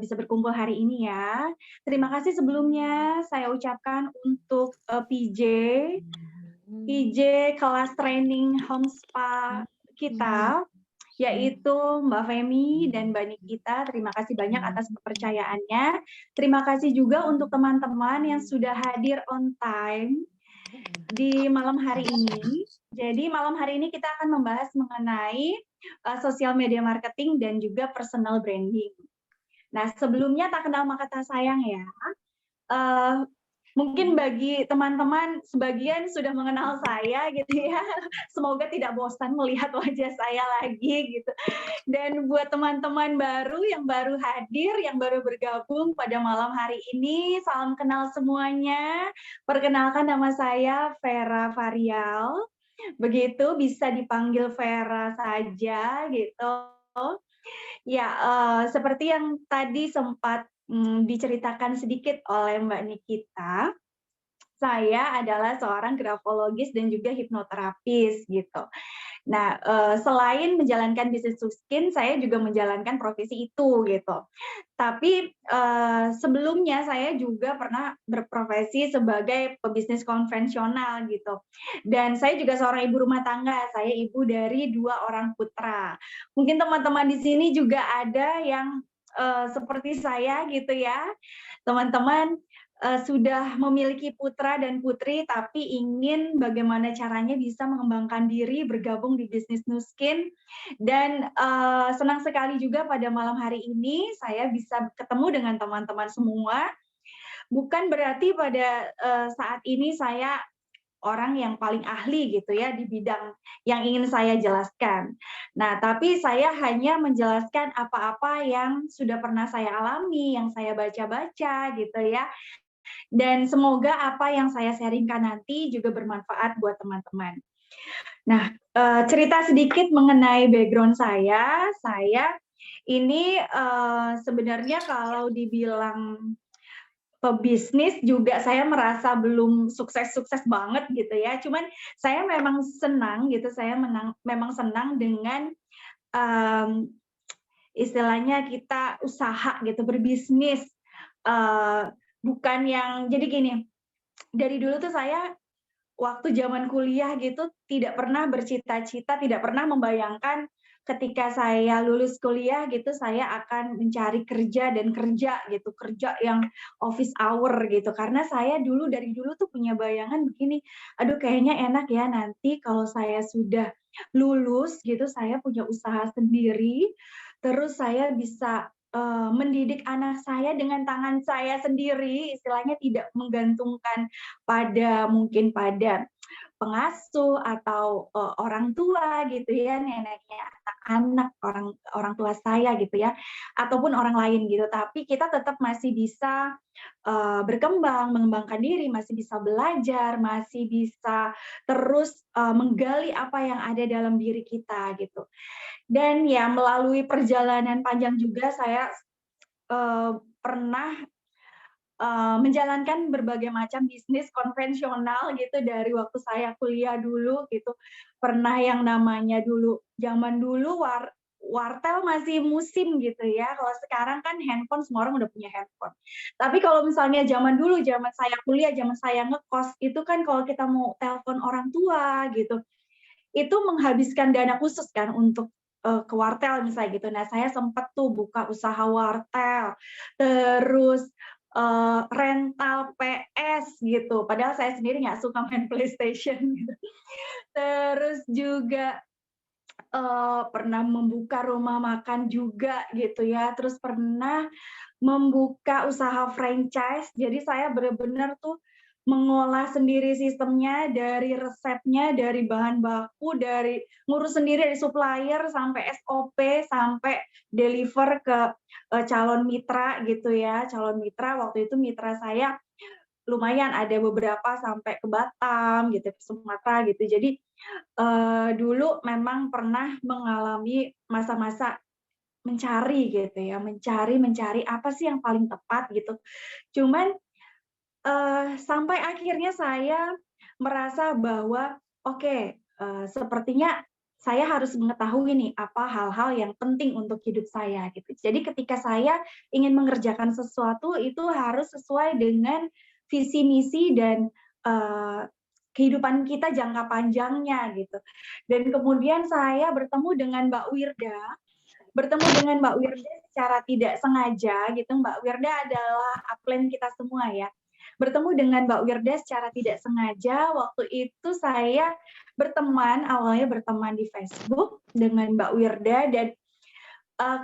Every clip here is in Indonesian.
bisa berkumpul hari ini ya. Terima kasih sebelumnya saya ucapkan untuk, PJ kelas training home spa kita, yaitu Mbak Femi dan Mbak Nikita. Terima kasih banyak atas kepercayaannya. Terima kasih juga untuk teman-teman yang sudah hadir on time di malam hari ini. Jadi malam hari ini kita akan membahas mengenai, sosial media marketing dan juga personal branding. Nah, sebelumnya tak kenal maka tak sayang ya. Eee, Mungkin bagi teman-teman sebagian sudah mengenal saya gitu ya. Semoga tidak bosan melihat wajah saya lagi gitu. Dan buat teman-teman baru yang baru hadir, yang baru bergabung pada malam hari ini, salam kenal semuanya. Perkenalkan nama saya Vera Varial. Begitu, bisa dipanggil Vera saja gitu. Ya, seperti yang tadi sempat, diceritakan sedikit oleh Mbak Nikita, saya adalah seorang grafologis dan juga hipnoterapis gitu. Nah, selain menjalankan bisnis Suskin, saya juga menjalankan profesi itu gitu. Tapi, sebelumnya saya juga pernah berprofesi sebagai pebisnis konvensional gitu. Dan saya juga seorang ibu rumah tangga, saya ibu dari 2 orang putra. Mungkin teman-teman di sini juga ada yang, seperti saya gitu ya, teman-teman, sudah memiliki putra dan putri tapi ingin bagaimana caranya bisa mengembangkan diri, bergabung di bisnis Nuskin dan, senang sekali juga pada malam hari ini saya bisa ketemu dengan teman-teman semua. Bukan berarti pada, saat ini saya orang yang paling ahli gitu ya di bidang yang ingin saya jelaskan. Nah, tapi saya hanya menjelaskan apa-apa yang sudah pernah saya alami, yang saya baca-baca gitu ya, dan semoga apa yang saya sharing-kan nanti juga bermanfaat buat teman-teman. Nah, cerita sedikit mengenai background saya ini, sebenarnya kalau dibilang pebisnis juga saya merasa belum sukses-sukses banget gitu ya, cuman saya memang senang gitu, memang senang dengan, mmm, istilahnya kita usaha gitu, berbisnis, eee, bukan yang jadi gini, dari dulu tuh saya waktu zaman kuliah gitu tidak pernah bercita-cita, tidak pernah membayangkan ketika saya lulus kuliah gitu saya akan mencari kerja dan kerja gitu, kerja yang office hour gitu. Karena saya dari dulu tuh punya bayangan begini, aduh kayaknya enak ya nanti kalau saya sudah lulus gitu, saya punya usaha sendiri, terus saya bisa, mendidik anak saya dengan tangan saya sendiri, istilahnya tidak menggantungkan mungkin pada pengasuh atau, orang tua gitu ya, neneknya anak-anak, orang orang tua saya gitu ya, ataupun orang lain gitu. Tapi kita tetap masih bisa, berkembang, mengembangkan diri, masih bisa belajar, masih bisa terus, menggali apa yang ada dalam diri kita gitu. Dan ya melalui perjalanan panjang juga saya, pernah menjalankan berbagai macam bisnis konvensional gitu dari waktu saya kuliah dulu gitu. Pernah yang namanya dulu zaman dulu wartel masih musim gitu ya, kalau sekarang kan handphone semua orang udah punya handphone. Tapi kalau misalnya zaman dulu, zaman saya kuliah, zaman saya ngekos, itu kan kalau kita mau telepon orang tua gitu, itu menghabiskan dana khusus kan untuk, ke wartel misalnya gitu. Nah, saya sempet tuh buka usaha wartel, terus, rental PS gitu, padahal saya sendiri nggak suka main PlayStation gitu. Terus juga, pernah membuka rumah makan juga gitu ya, terus pernah membuka usaha franchise, jadi saya bener-bener tuh mengolah sendiri sistemnya, dari resepnya, dari bahan baku, dari ngurus sendiri dari supplier, sampai SOP, sampai deliver ke, calon mitra gitu ya. Calon mitra, waktu itu mitra saya lumayan ada beberapa sampai ke Batam gitu, ke Sumatera gitu. Jadi, dulu memang pernah mengalami masa-masa mencari gitu ya, mencari apa sih yang paling tepat gitu. Cuman, sampai akhirnya saya merasa bahwa, oke, sepertinya saya harus mengetahui nih apa hal-hal yang penting untuk hidup saya gitu. Jadi ketika saya ingin mengerjakan sesuatu itu harus sesuai dengan visi misi dan kehidupan kita jangka panjangnya gitu. Dan kemudian saya bertemu dengan Mbak Wirda secara tidak sengaja gitu. Mbak Wirda adalah upline kita semua ya. Bertemu dengan Mbak Wirda secara tidak sengaja, waktu itu saya awalnya berteman di Facebook dengan Mbak Wirda dan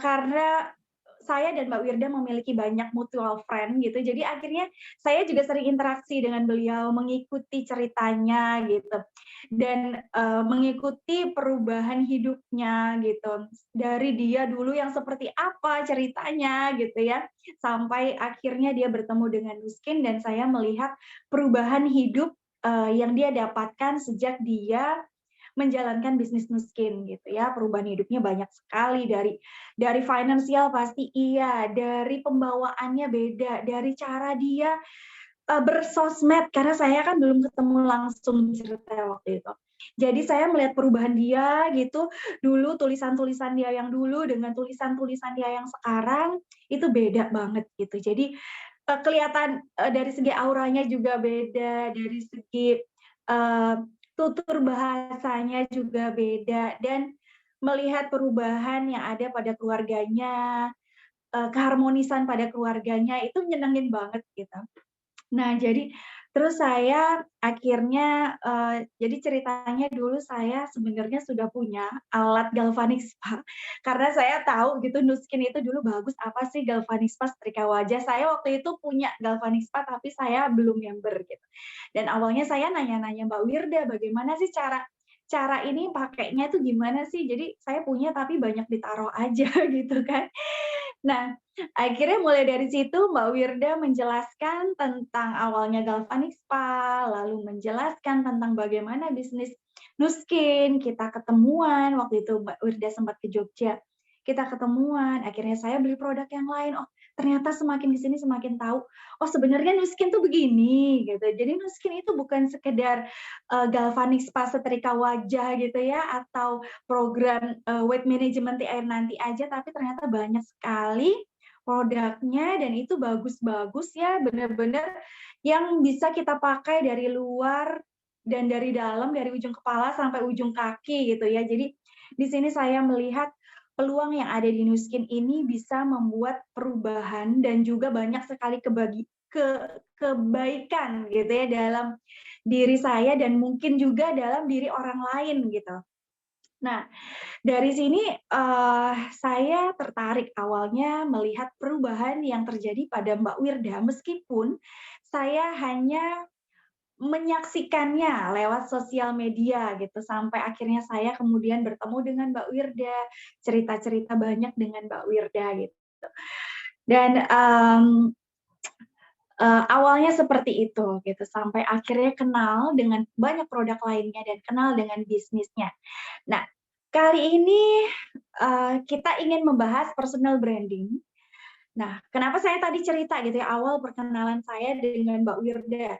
karena saya dan Mbak Wirda memiliki banyak mutual friend gitu, jadi akhirnya saya juga sering interaksi dengan beliau, mengikuti ceritanya gitu, dan mengikuti perubahan hidupnya gitu, dari dia dulu yang seperti apa ceritanya gitu ya, sampai akhirnya dia bertemu dengan Nuskin dan saya melihat perubahan hidup yang dia dapatkan sejak dia menjalankan bisnis Nuskin gitu ya. Perubahan hidupnya banyak sekali dari finansial pasti iya, dari pembawaannya beda, dari cara dia bersosmed karena saya kan belum ketemu langsung cerita waktu itu. Jadi saya melihat perubahan dia gitu, dulu tulisan-tulisan dia yang dulu dengan tulisan-tulisan dia yang sekarang itu beda banget gitu. Jadi kelihatan dari segi auranya juga beda, dari segi tutur bahasanya juga beda dan melihat perubahan yang ada pada keluarganya, keharmonisan pada keluarganya itu nyenengin banget gitu. Nah, jadi terus saya akhirnya jadi ceritanya dulu saya sebenarnya sudah punya alat galvanik spa, karena saya tahu gitu Nuskin itu dulu bagus apa sih galvanik spa setrika wajah. Saya waktu itu punya galvanik spa tapi saya belum member gitu. Dan awalnya saya nanya-nanya Mbak Wirda, bagaimana sih cara ini pakainya itu gimana sih? Jadi saya punya tapi banyak ditaruh aja gitu kan. Nah, akhirnya mulai dari situ Mbak Wirda menjelaskan tentang awalnya galvanik spa, lalu menjelaskan tentang bagaimana bisnis Nuskin, kita ketemuan, waktu itu Mbak Wirda sempat ke Jogja, kita ketemuan, akhirnya saya beli produk yang lain, oh ternyata semakin di sini semakin tahu, oh sebenarnya Nuskin tuh begini, gitu. Jadi Nuskin itu bukan sekedar galvanik spa setrika wajah gitu ya, atau program weight management di air nanti aja, tapi ternyata banyak sekali produknya dan itu bagus-bagus ya, benar-benar yang bisa kita pakai dari luar dan dari dalam, dari ujung kepala sampai ujung kaki gitu ya. Jadi di sini saya melihat peluang yang ada di Nuskin ini bisa membuat perubahan dan juga banyak sekali kebaikan gitu ya dalam diri saya dan mungkin juga dalam diri orang lain gitu. Nah, dari sini saya tertarik awalnya melihat perubahan yang terjadi pada Mbak Wirda, meskipun saya hanya menyaksikannya lewat sosial media gitu, sampai akhirnya saya kemudian bertemu dengan Mbak Wirda, cerita-cerita banyak dengan Mbak Wirda gitu. Dan awalnya seperti itu gitu, sampai akhirnya kenal dengan banyak produk lainnya dan kenal dengan bisnisnya. Nah, kali ini kita ingin membahas personal branding. Nah, kenapa saya tadi cerita gitu ya, awal perkenalan saya dengan Mbak Wirda.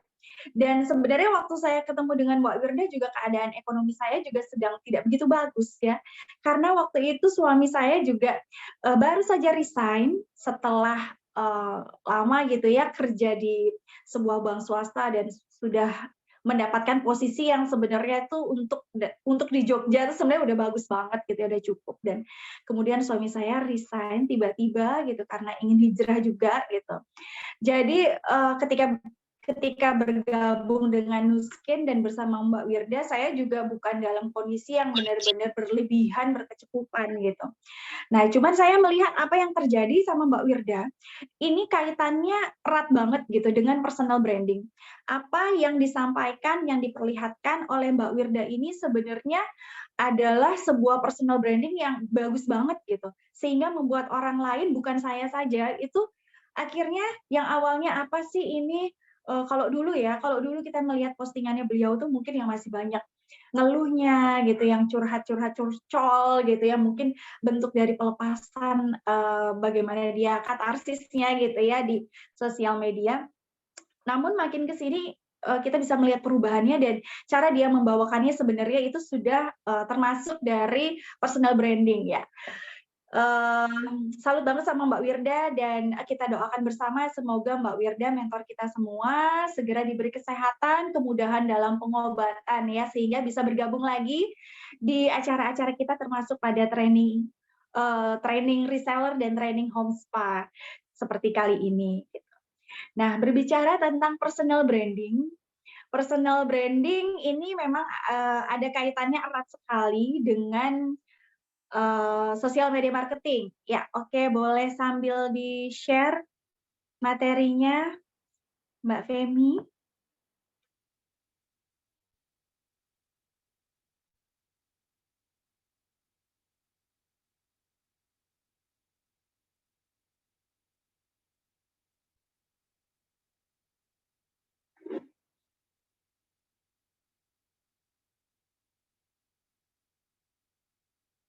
Dan sebenarnya waktu saya ketemu dengan Mbak Wirda juga keadaan ekonomi saya juga sedang tidak begitu bagus ya. Karena waktu itu suami saya juga baru saja resign setelah lama gitu ya kerja di sebuah bank swasta dan sudah mendapatkan posisi yang sebenarnya itu untuk di Jogja itu sebenarnya udah bagus banget gitu ya, udah cukup. Dan kemudian suami saya resign tiba-tiba gitu karena ingin hijrah juga gitu. Jadi ketika bergabung dengan Nuskin dan bersama Mbak Wirda, saya juga bukan dalam kondisi yang benar-benar berlebihan, berkecukupan gitu. Nah, cuman saya melihat apa yang terjadi sama Mbak Wirda, ini kaitannya erat banget gitu dengan personal branding. Apa yang disampaikan, yang diperlihatkan oleh Mbak Wirda ini sebenarnya adalah sebuah personal branding yang bagus banget gitu. Sehingga membuat orang lain, bukan saya saja, itu akhirnya yang awalnya apa sih ini, kalau dulu kita melihat postingannya beliau tuh mungkin yang masih banyak ngeluhnya gitu, yang curhat-curhat curcol gitu ya, mungkin bentuk dari pelepasan bagaimana dia katarsisnya gitu ya di sosial media. Namun makin ke sini kita bisa melihat perubahannya dan cara dia membawakannya sebenarnya itu sudah termasuk dari personal branding ya. Salut banget sama Mbak Wirda dan kita doakan bersama semoga Mbak Wirda mentor kita semua segera diberi kesehatan, kemudahan dalam pengobatan ya sehingga bisa bergabung lagi di acara-acara kita termasuk pada training reseller dan training home spa seperti kali ini. Nah, berbicara tentang personal branding ini memang ada kaitannya erat sekali dengan sosial media marketing. Ya, oke, boleh sambil di-share materinya, Mbak Femi.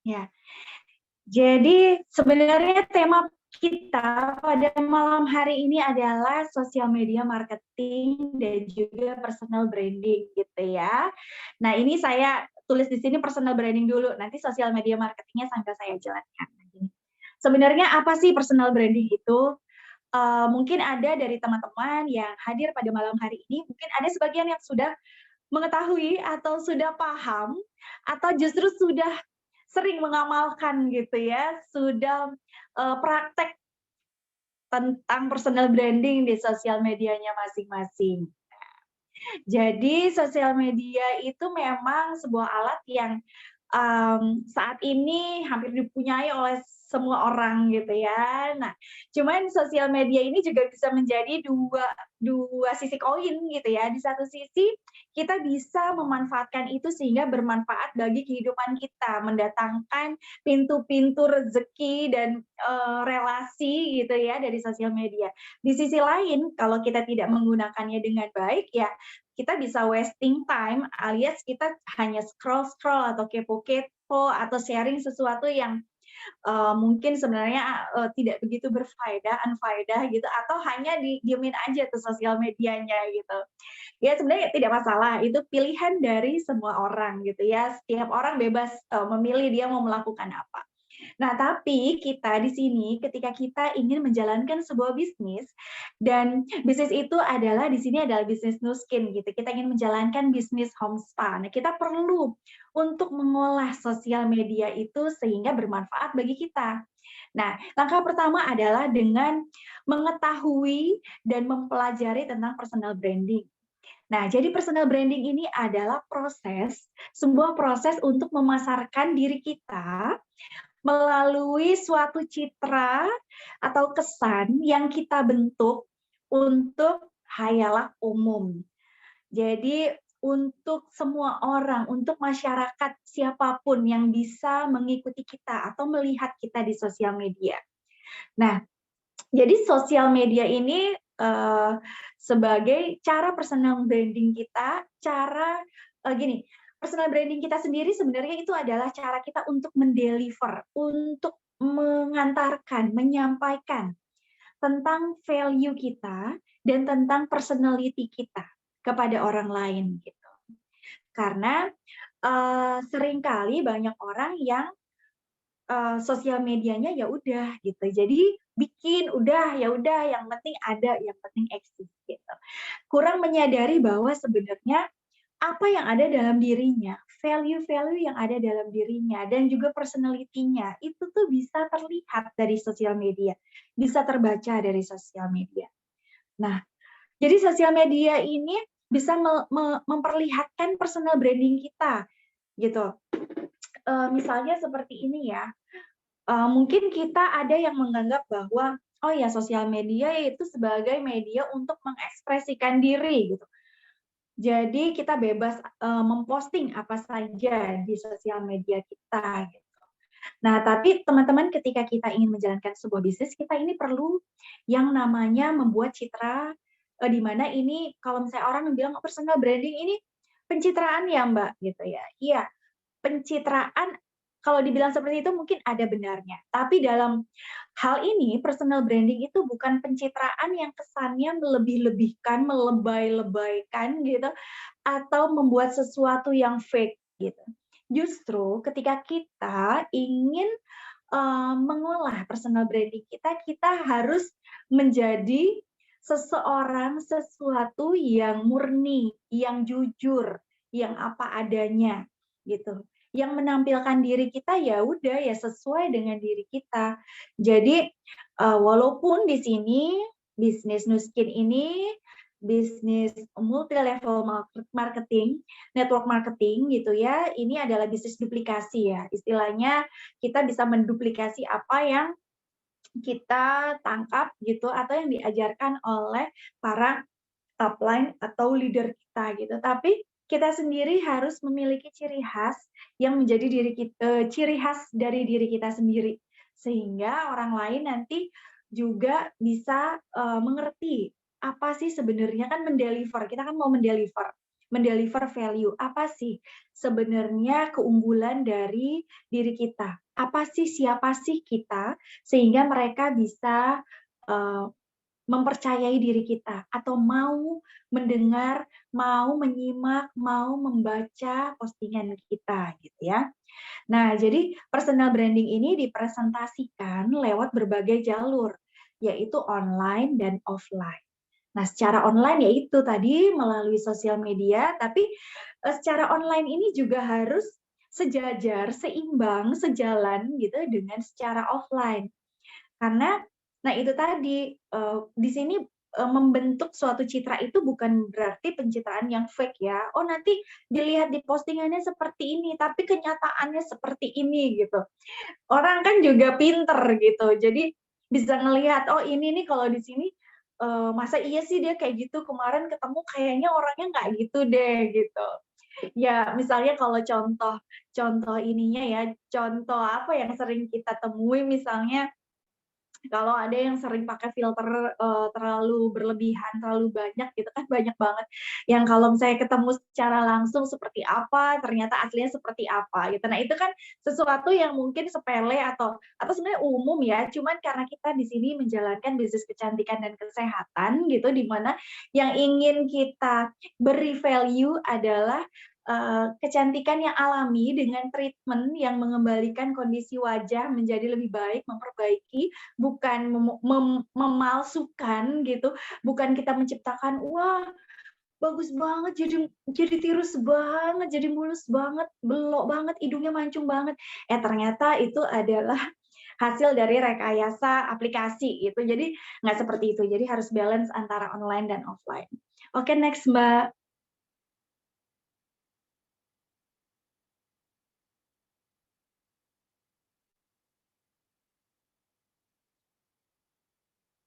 Ya, jadi sebenarnya tema kita pada malam hari ini adalah sosial media marketing dan juga personal branding gitu ya. Nah, ini saya tulis di sini personal branding dulu, nanti sosial media marketingnya sambil saya jelaskan. Sebenarnya apa sih personal branding itu? Mungkin ada dari teman-teman yang hadir pada malam hari ini, mungkin ada sebagian yang sudah mengetahui atau sudah paham atau justru sudah sering mengamalkan gitu ya, sudah praktek tentang personal branding di sosial medianya masing-masing. Jadi sosial media itu memang sebuah alat yang saat ini hampir dipunyai oleh semua orang gitu ya. Nah, cuman sosial media ini juga bisa menjadi dua sisi koin gitu ya. Di satu sisi kita bisa memanfaatkan itu sehingga bermanfaat bagi kehidupan kita, mendatangkan pintu-pintu rezeki dan relasi gitu ya dari sosial media. Di sisi lain, kalau kita tidak menggunakannya dengan baik ya kita bisa wasting time alias kita hanya scroll-scroll atau kepo-kepo atau sharing sesuatu yang mungkin sebenarnya tidak begitu berfaedah, unfaedah gitu atau hanya didiemin aja tuh sosial medianya gitu. Ya sebenarnya tidak masalah, itu pilihan dari semua orang gitu ya. Setiap orang bebas memilih dia mau melakukan apa. Nah, tapi kita di sini ketika kita ingin menjalankan sebuah bisnis dan bisnis itu adalah di sini adalah bisnis Nuskin gitu. Kita ingin menjalankan bisnis home spa. Nah, kita perlu untuk mengolah sosial media itu sehingga bermanfaat bagi kita. Nah, langkah pertama adalah dengan mengetahui dan mempelajari tentang personal branding. Nah, jadi personal branding ini adalah sebuah proses untuk memasarkan diri kita melalui suatu citra atau kesan yang kita bentuk untuk khayalak umum. Jadi untuk semua orang, untuk masyarakat siapapun yang bisa mengikuti kita atau melihat kita di sosial media. Nah, jadi sosial media ini sebagai cara personal branding kita, gini, personal branding kita sendiri sebenarnya itu adalah cara kita untuk mendeliver, untuk mengantarkan, menyampaikan tentang value kita dan tentang personality kita kepada orang lain gitu. Karena seringkali banyak orang yang sosial medianya ya udah gitu. Jadi bikin udah ya udah yang penting ada, yang penting eksis gitu. Kurang menyadari bahwa sebenarnya apa yang ada dalam dirinya, value-value yang ada dalam dirinya dan juga personality-nya itu tuh bisa terlihat dari sosial media, bisa terbaca dari sosial media. Nah, jadi sosial media ini bisa memperlihatkan personal branding kita gitu. Misalnya seperti ini ya, mungkin kita ada yang menganggap bahwa, oh ya sosial media itu sebagai media untuk mengekspresikan diri gitu. Jadi kita bebas memposting apa saja di sosial media kita gitu. Nah, tapi teman-teman ketika kita ingin menjalankan sebuah bisnis, kita ini perlu yang namanya membuat citra di mana ini kalau misalnya orang bilang personal branding ini pencitraan ya Mbak gitu ya. Iya, pencitraan kalau dibilang seperti itu mungkin ada benarnya. Tapi dalam hal ini personal branding itu bukan pencitraan yang kesannya melebih-lebihkan, melebay-lebaykan gitu, atau membuat sesuatu yang fake gitu. Justru ketika kita ingin mengolah personal branding kita, kita harus menjadi seseorang, sesuatu yang murni, yang jujur, yang apa adanya, gitu. Yang menampilkan diri kita ya udah ya sesuai dengan diri kita. Jadi walaupun di sini bisnis Nuskin ini bisnis multi level marketing, network marketing gitu ya, ini adalah bisnis duplikasi ya. Istilahnya kita bisa menduplikasi apa yang kita tangkap gitu atau yang diajarkan oleh para upline atau leader kita gitu. Tapi kita sendiri harus memiliki ciri khas yang menjadi ciri khas dari diri kita sendiri sehingga orang lain nanti juga bisa mengerti apa sih sebenarnya kan mendeliver. Kita kan mau mendeliver value. Apa sih sebenarnya keunggulan dari diri kita? Apa sih siapa sih kita sehingga mereka bisa mempercayai diri kita atau mau mendengar, mau menyimak, mau membaca postingan kita gitu ya. Nah, jadi personal branding ini dipresentasikan lewat berbagai jalur, yaitu online dan offline. Nah, secara online yaitu tadi melalui sosial media, tapi secara online ini juga harus sejajar, seimbang, sejalan gitu dengan secara offline. Karena nah itu tadi di sini membentuk suatu citra itu bukan berarti pencitraan yang fake ya. Oh nanti dilihat di postingannya seperti ini, tapi kenyataannya seperti ini gitu. Orang kan juga pinter gitu, jadi bisa ngelihat oh ini nih kalau di sini masa iya sih dia kayak gitu kemarin ketemu kayaknya orangnya nggak gitu deh gitu. Ya misalnya kalau contoh ininya ya, contoh apa yang sering kita temui misalnya kalau ada yang sering pakai filter, terlalu berlebihan, terlalu banyak gitu kan banyak banget, yang kalau misalnya ketemu secara langsung seperti apa, ternyata aslinya seperti apa gitu. Nah itu kan sesuatu yang mungkin sepele atau sebenarnya umum ya, cuman karena kita di sini menjalankan bisnis kecantikan dan kesehatan gitu, di mana yang ingin kita beri value adalah kecantikan yang alami dengan treatment yang mengembalikan kondisi wajah menjadi lebih baik, memperbaiki, bukan memalsukan gitu, bukan kita menciptakan, wah bagus banget, jadi tirus banget, jadi mulus banget, belok banget, hidungnya mancung banget. Ternyata itu adalah hasil dari rekayasa aplikasi gitu. Jadi nggak seperti itu. Jadi harus balance antara online dan offline. Oke, next Mbak.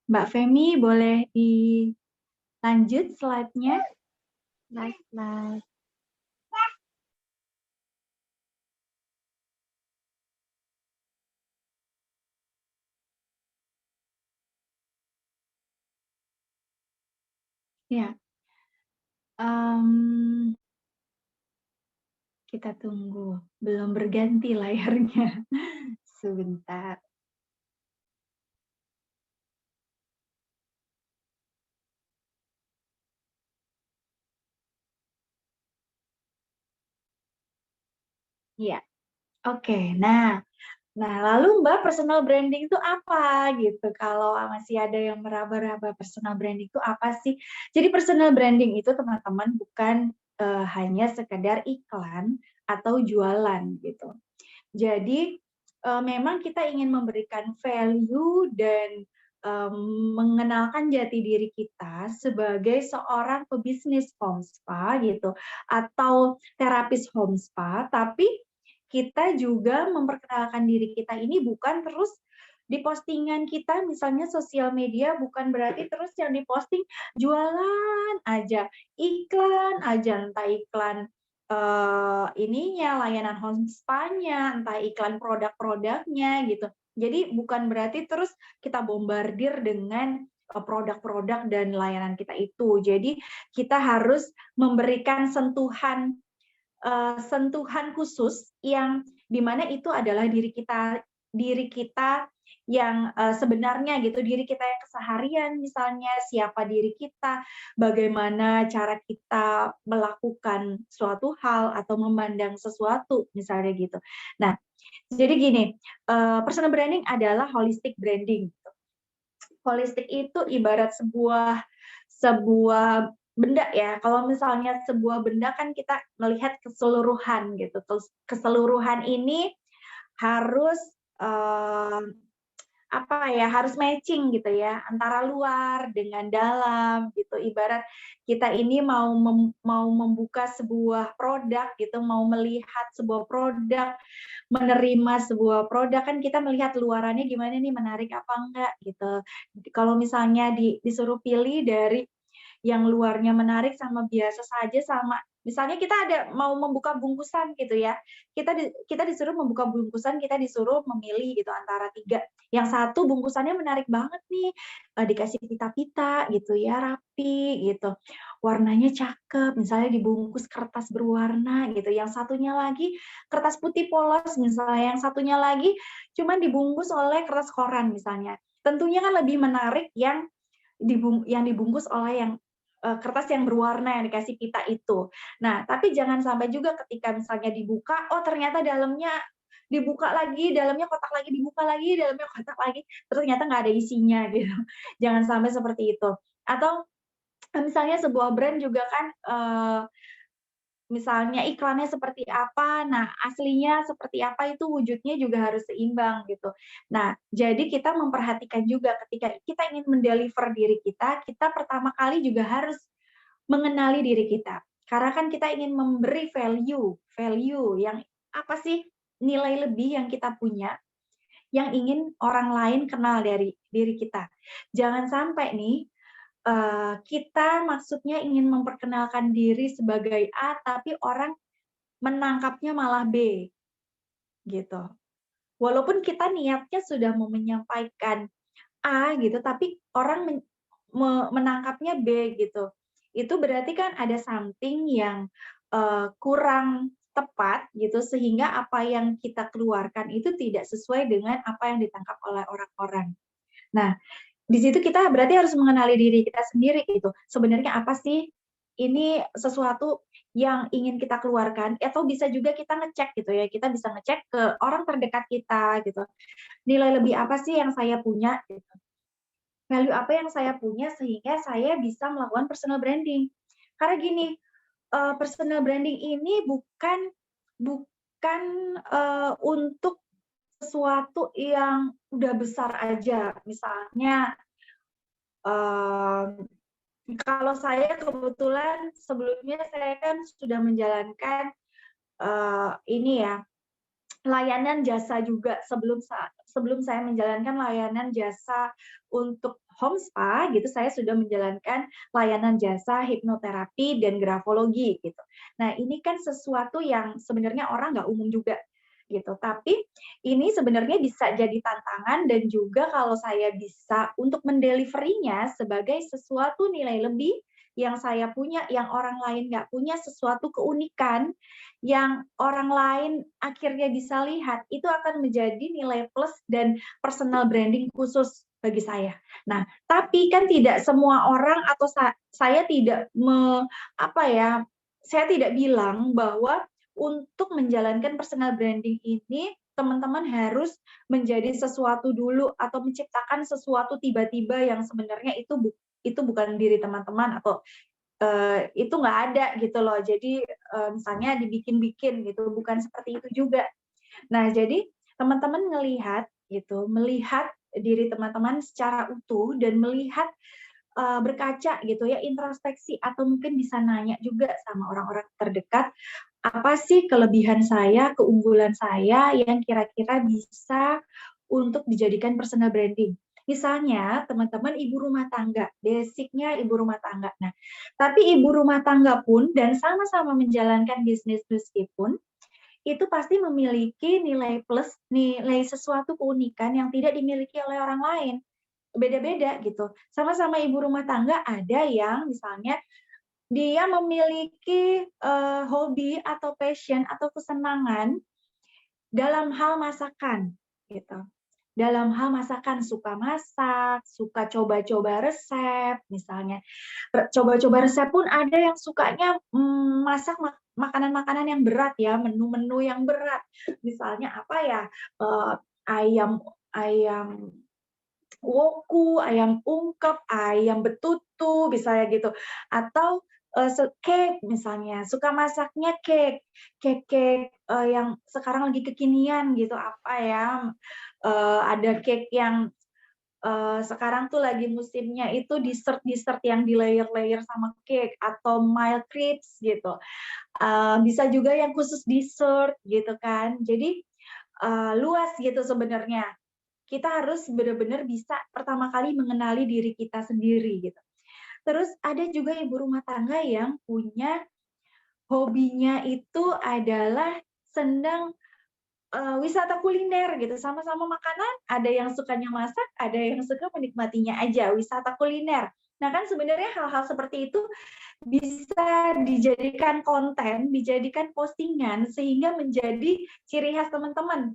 Mbak Femi boleh dilanjut slide-nya? Nice, nice. Ya. Kita tunggu, belum berganti layarnya. Sebentar. Iya. Oke, nah lalu Mbak personal branding itu apa gitu? Kalau masih ada yang meraba-raba personal branding itu apa sih? Jadi personal branding itu teman-teman bukan hanya sekedar iklan atau jualan gitu. Jadi memang kita ingin memberikan value dan mengenalkan jati diri kita sebagai seorang pebisnis home spa gitu atau terapis home spa, tapi kita juga memperkenalkan diri kita ini bukan terus di postingan kita misalnya sosial media bukan berarti terus yang diposting jualan aja, iklan aja, entah iklan ininya, layanan home spa-nya, entah iklan produk-produknya gitu. Jadi bukan berarti terus kita bombardir dengan produk-produk dan layanan kita itu. Jadi kita harus memberikan sentuhan sentuhan khusus yang di mana itu adalah diri kita yang sebenarnya gitu, diri kita yang keseharian misalnya, siapa diri kita, bagaimana cara kita melakukan suatu hal atau memandang sesuatu misalnya gitu. Nah, jadi gini, personal branding adalah holistic branding. Holistik itu ibarat sebuah benda ya. Kalau misalnya sebuah benda kan kita melihat keseluruhan gitu. Terus keseluruhan ini harus harus matching gitu ya, antara luar dengan dalam gitu. Ibarat kita ini mau membuka sebuah produk gitu, mau melihat sebuah produk, menerima sebuah produk, kan kita melihat luarannya gimana nih, menarik apa enggak gitu. Kalau misalnya disuruh pilih dari yang luarnya menarik sama biasa saja, sama misalnya kita ada mau membuka bungkusan gitu ya, kita disuruh membuka bungkusan, kita disuruh memilih gitu antara 3. Yang satu bungkusannya menarik banget nih, dikasih pita-pita gitu ya, rapi gitu, warnanya cakep, misalnya dibungkus kertas berwarna gitu, yang satunya lagi kertas putih polos misalnya, yang satunya lagi cuman dibungkus oleh kertas koran misalnya. Tentunya kan lebih menarik yang dibungkus oleh yang kertas yang berwarna yang dikasih pita itu. Nah, tapi jangan sampai juga ketika misalnya dibuka, oh ternyata dalamnya dibuka lagi, dalamnya kotak lagi, dibuka lagi, dalamnya kotak lagi, terus ternyata nggak ada isinya gitu. Jangan sampai seperti itu. Atau misalnya sebuah brand juga kan misalnya iklannya seperti apa, nah aslinya seperti apa, itu wujudnya juga harus seimbang gitu. Nah, jadi kita memperhatikan juga ketika kita ingin mendeliver diri kita pertama kali juga harus mengenali diri kita. Karena kan kita ingin memberi value yang apa sih nilai lebih yang kita punya, yang ingin orang lain kenal dari diri kita. Jangan sampai nih kita maksudnya ingin memperkenalkan diri sebagai A, tapi orang menangkapnya malah B, gitu. Walaupun kita niatnya sudah mau menyampaikan A gitu, tapi orang menangkapnya B gitu. Itu berarti kan ada something yang kurang tepat gitu, sehingga apa yang kita keluarkan itu tidak sesuai dengan apa yang ditangkap oleh orang-orang. Nah, di situ kita berarti harus mengenali diri kita sendiri gitu. Sebenarnya apa sih ini sesuatu yang ingin kita keluarkan, atau bisa juga kita ngecek gitu ya, kita bisa ngecek ke orang terdekat kita gitu. Nilai lebih apa sih yang saya punya gitu. Value apa yang saya punya sehingga saya bisa melakukan personal branding. Karena gini, personal branding ini bukan untuk sesuatu yang udah besar aja. Misalnya kalau saya kebetulan sebelumnya saya kan sudah menjalankan ini ya, layanan jasa juga sebelum saya menjalankan layanan jasa untuk home spa gitu, saya sudah menjalankan layanan jasa hipnoterapi dan grafologi gitu. Nah, ini kan sesuatu yang sebenarnya orang nggak umum juga gitu. Tapi ini sebenarnya bisa jadi tantangan, dan juga kalau saya bisa untuk mendeliverinya sebagai sesuatu nilai lebih yang saya punya, yang orang lain nggak punya, sesuatu keunikan yang orang lain akhirnya bisa lihat, itu akan menjadi nilai plus dan personal branding khusus bagi saya. Nah, tapi kan tidak semua orang, atau saya tidak saya tidak bilang bahwa untuk menjalankan personal branding ini teman-teman harus menjadi sesuatu dulu atau menciptakan sesuatu tiba-tiba yang sebenarnya itu bukan diri teman-teman, atau itu nggak ada gitu loh. Jadi misalnya dibikin-bikin gitu, bukan seperti itu juga. Nah, jadi teman-teman melihat diri teman-teman secara utuh dan melihat berkaca gitu ya, introspeksi, atau mungkin bisa nanya juga sama orang-orang terdekat, apa sih kelebihan saya, keunggulan saya yang kira-kira bisa untuk dijadikan personal branding. Misalnya teman-teman ibu rumah tangga, basicnya ibu rumah tangga. Nah, tapi ibu rumah tangga pun dan sama-sama menjalankan bisnis meskipun itu pasti memiliki nilai plus, nilai sesuatu keunikan yang tidak dimiliki oleh orang lain. Beda-beda gitu. Sama-sama ibu rumah tangga, ada yang misalnya dia memiliki hobi atau passion atau kesenangan dalam hal masakan gitu. Dalam hal masakan, suka masak, suka coba-coba resep misalnya. Coba-coba resep pun ada yang sukanya masak makanan-makanan yang berat ya, menu-menu yang berat. Misalnya apa ya, ayam ayam woku, ayam ungkep, ayam betutu, misalnya gitu. Atau cake misalnya, suka masaknya cake yang sekarang lagi kekinian gitu, apa ya, ada cake yang sekarang tuh lagi musimnya itu dessert-dessert yang di-layer-layer sama cake atau mild crepes gitu. Bisa juga yang khusus dessert gitu kan. Jadi, luas gitu sebenarnya. Kita harus benar-benar bisa pertama kali mengenali diri kita sendiri gitu. Terus ada juga ibu rumah tangga yang punya hobinya itu adalah senang wisata kuliner gitu, sama-sama makanan, ada yang sukanya masak, ada yang suka menikmatinya aja, wisata kuliner. Nah kan sebenarnya hal-hal seperti itu bisa dijadikan konten, dijadikan postingan, sehingga menjadi ciri khas teman-teman.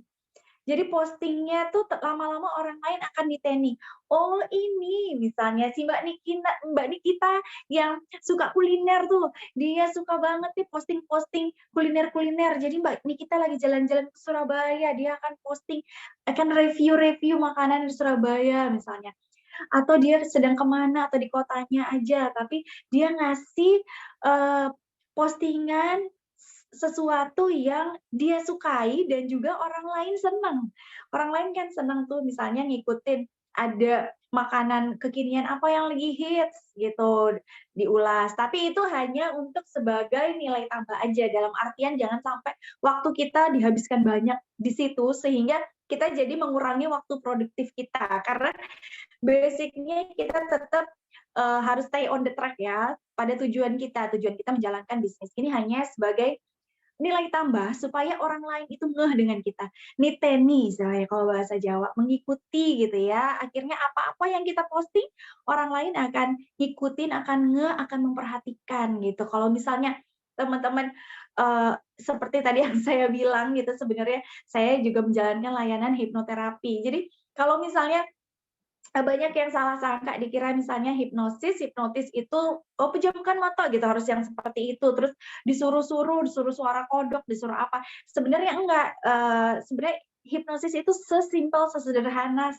Jadi postingnya tuh lama-lama orang lain akan diteni. Oh ini misalnya si Mbak Nikita yang suka kuliner tuh, dia suka banget nih posting-posting kuliner-kuliner. Jadi Mbak Nikita lagi jalan-jalan ke Surabaya, dia akan posting, akan review-review makanan di Surabaya misalnya. Atau dia sedang kemana atau di kotanya aja, tapi dia ngasih postingan sesuatu yang dia sukai dan juga orang lain senang. Orang lain kan senang tuh misalnya ngikutin ada makanan kekinian apa yang lagi hits gitu, diulas. Tapi itu hanya untuk sebagai nilai tambah aja, dalam artian jangan sampai waktu kita dihabiskan banyak di situ sehingga kita jadi mengurangi waktu produktif kita. Karena basic-nya kita tetap harus stay on the track ya, pada tujuan kita. Tujuan kita menjalankan bisnis ini hanya sebagai nilai tambah supaya orang lain itu ngeh dengan kita. Niteni istilahnya kalau bahasa Jawa, mengikuti gitu ya. Akhirnya apa-apa yang kita posting, orang lain akan ngikutin, akan ngeh, akan memperhatikan gitu. Kalau misalnya teman-teman seperti tadi yang saya bilang gitu, sebenarnya saya juga menjalankan layanan hipnoterapi. Jadi kalau misalnya banyak yang salah sangka dikira misalnya hipnotis itu, oh pejamkan mata gitu, harus yang seperti itu, terus disuruh suara kodok, disuruh apa. Sebenarnya enggak, sebenarnya hipnosis itu sesimpel, sesederhana,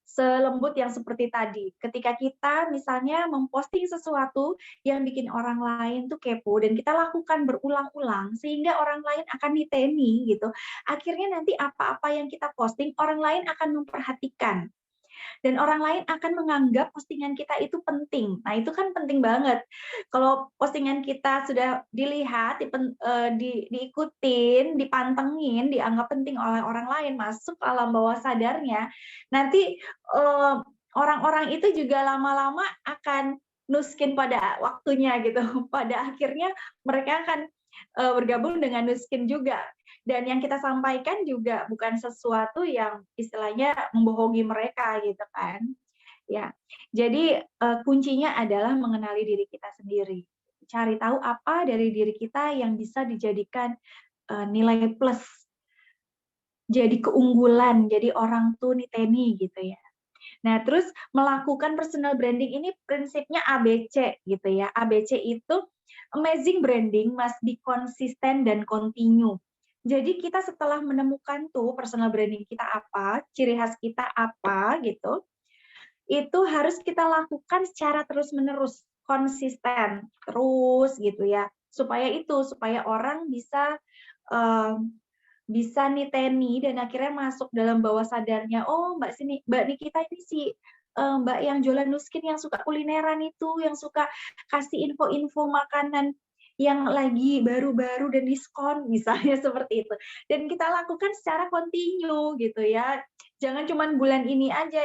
selembut yang seperti tadi. Ketika kita misalnya memposting sesuatu yang bikin orang lain tuh kepo dan kita lakukan berulang-ulang sehingga orang lain akan niteni gitu. Akhirnya nanti apa-apa yang kita posting orang lain akan memperhatikan dan orang lain akan menganggap postingan kita itu penting. Nah, itu kan penting banget. Kalau postingan kita sudah dilihat, diikutin, dipantengin, dianggap penting oleh orang lain, masuk alam bawah sadarnya, nanti orang-orang itu juga lama-lama akan nuskin pada waktunya gitu. Pada akhirnya mereka akan bergabung dengan Nuskin juga. Dan yang kita sampaikan juga bukan sesuatu yang istilahnya membohongi mereka gitu kan. Ya. Jadi kuncinya adalah mengenali diri kita sendiri. Cari tahu apa dari diri kita yang bisa dijadikan nilai plus. Jadi keunggulan, jadi orang tuh niteni gitu ya. Nah, terus melakukan personal branding ini prinsipnya ABC gitu ya. ABC itu amazing branding must be konsisten dan continue. Jadi kita setelah menemukan tuh personal branding kita apa, ciri khas kita apa gitu, itu harus kita lakukan secara terus-menerus, konsisten, terus gitu ya. Supaya orang bisa bisa niteni dan akhirnya masuk dalam bawah sadarnya, oh Mbak Nikita ini si Mbak yang jualan Nuskin yang suka kulineran itu, yang suka kasih info-info makanan yang lagi baru-baru dan diskon, misalnya seperti itu. Dan kita lakukan secara kontinu gitu ya. Jangan cuma bulan ini aja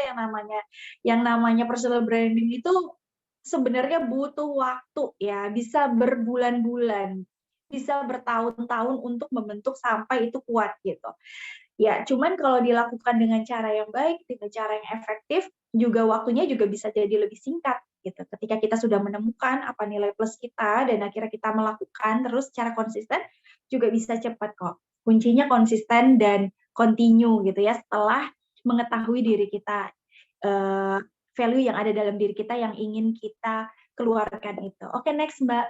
yang namanya personal branding itu sebenarnya butuh waktu ya, bisa berbulan-bulan, bisa bertahun-tahun untuk membentuk sampai itu kuat gitu. Ya, cuman kalau dilakukan dengan cara yang baik, dengan cara yang efektif, juga waktunya juga bisa jadi lebih singkat gitu. Ketika kita sudah menemukan apa nilai plus kita dan akhirnya kita melakukan terus secara konsisten, juga bisa cepat kok. Kuncinya konsisten dan continue gitu ya, setelah mengetahui diri kita, value yang ada dalam diri kita yang ingin kita keluarkan itu. Oke, next Mbak.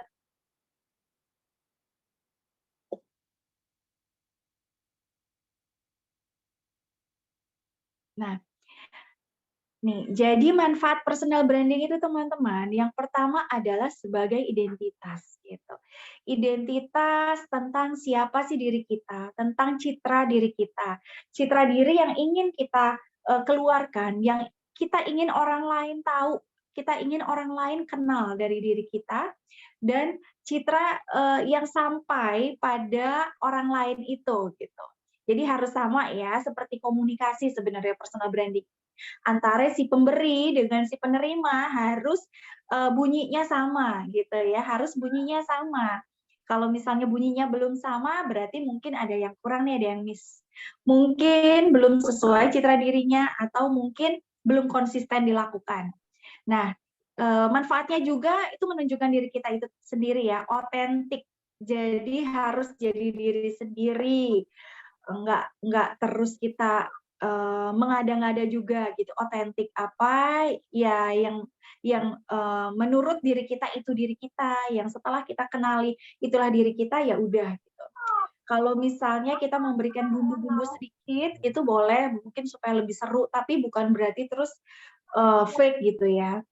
Nah, nih, jadi manfaat personal branding itu teman-teman, yang pertama adalah sebagai identitas gitu. Identitas tentang siapa sih diri kita, tentang citra diri kita. Citra diri yang ingin kita keluarkan, yang kita ingin orang lain tahu, kita ingin orang lain kenal dari diri kita, dan citra yang sampai pada orang lain itu gitu. Jadi harus sama ya, seperti komunikasi sebenarnya personal branding antara si pemberi dengan si penerima harus bunyinya sama gitu ya, harus bunyinya sama. Kalau misalnya bunyinya belum sama, berarti mungkin ada yang kurang nih, ada yang miss. Mungkin belum sesuai citra dirinya atau mungkin belum konsisten dilakukan. Nah, manfaatnya juga itu menunjukkan diri kita itu sendiri ya, otentik. Jadi harus jadi diri sendiri, nggak terus kita mengada-ngada juga gitu, otentik apa ya yang menurut diri kita itu diri kita, yang setelah kita kenali itulah diri kita, ya udah gitu. Kalau misalnya kita memberikan bumbu-bumbu sedikit itu boleh mungkin supaya lebih seru, tapi bukan berarti terus fake gitu ya.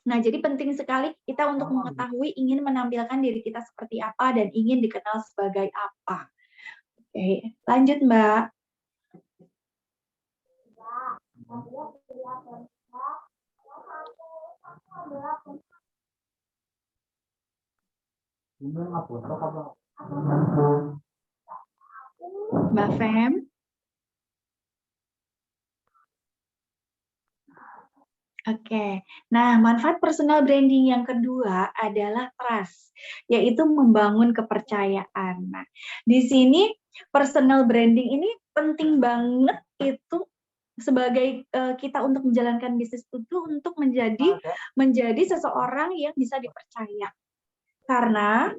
Nah, jadi penting sekali kita untuk mengetahui ingin menampilkan diri kita seperti apa dan ingin dikenal sebagai apa. Oke, lanjut Mbak. Mbak Fem. Oke, nah manfaat personal branding yang kedua adalah trust, yaitu membangun kepercayaan. Nah, di sini personal branding ini penting banget itu sebagai kita untuk menjalankan bisnis itu untuk menjadi seseorang yang bisa dipercaya. Karena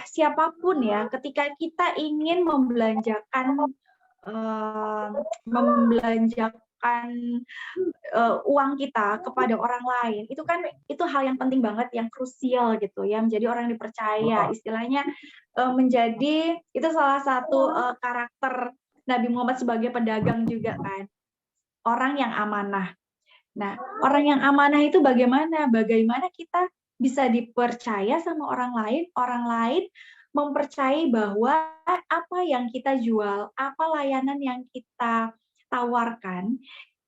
siapapun ya, ketika kita ingin membelanjakan uang kita kepada orang lain, itu kan itu hal yang penting banget, yang krusial gitu ya, menjadi orang yang dipercaya, istilahnya menjadi itu salah satu karakter Nabi Muhammad sebagai pedagang juga kan, orang yang amanah. Nah, orang yang amanah itu bagaimana? Bagaimana kita bisa dipercaya sama orang lain mempercayai bahwa apa yang kita jual, apa layanan yang kita tawarkan,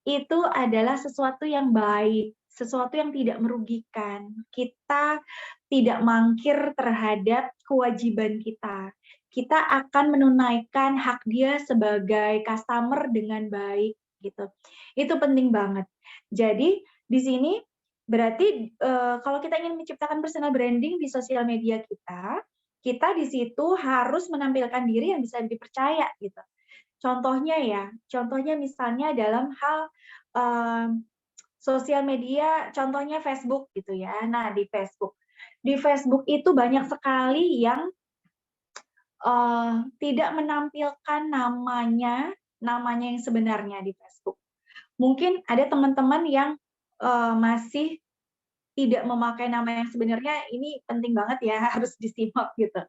itu adalah sesuatu yang baik, sesuatu yang tidak merugikan. Kita tidak mangkir terhadap kewajiban kita. Kita akan menunaikan hak dia sebagai customer dengan baik gitu. Itu penting banget. Jadi di sini berarti kalau kita ingin menciptakan personal branding di sosial media kita di situ harus menampilkan diri yang bisa dipercaya gitu. Contohnya misalnya dalam hal sosial media, contohnya Facebook gitu ya. Nah, di Facebook itu banyak sekali yang tidak menampilkan namanya yang sebenarnya di Facebook. Mungkin ada teman-teman yang masih tidak memakai nama yang sebenarnya, ini penting banget ya, harus disimak gitu.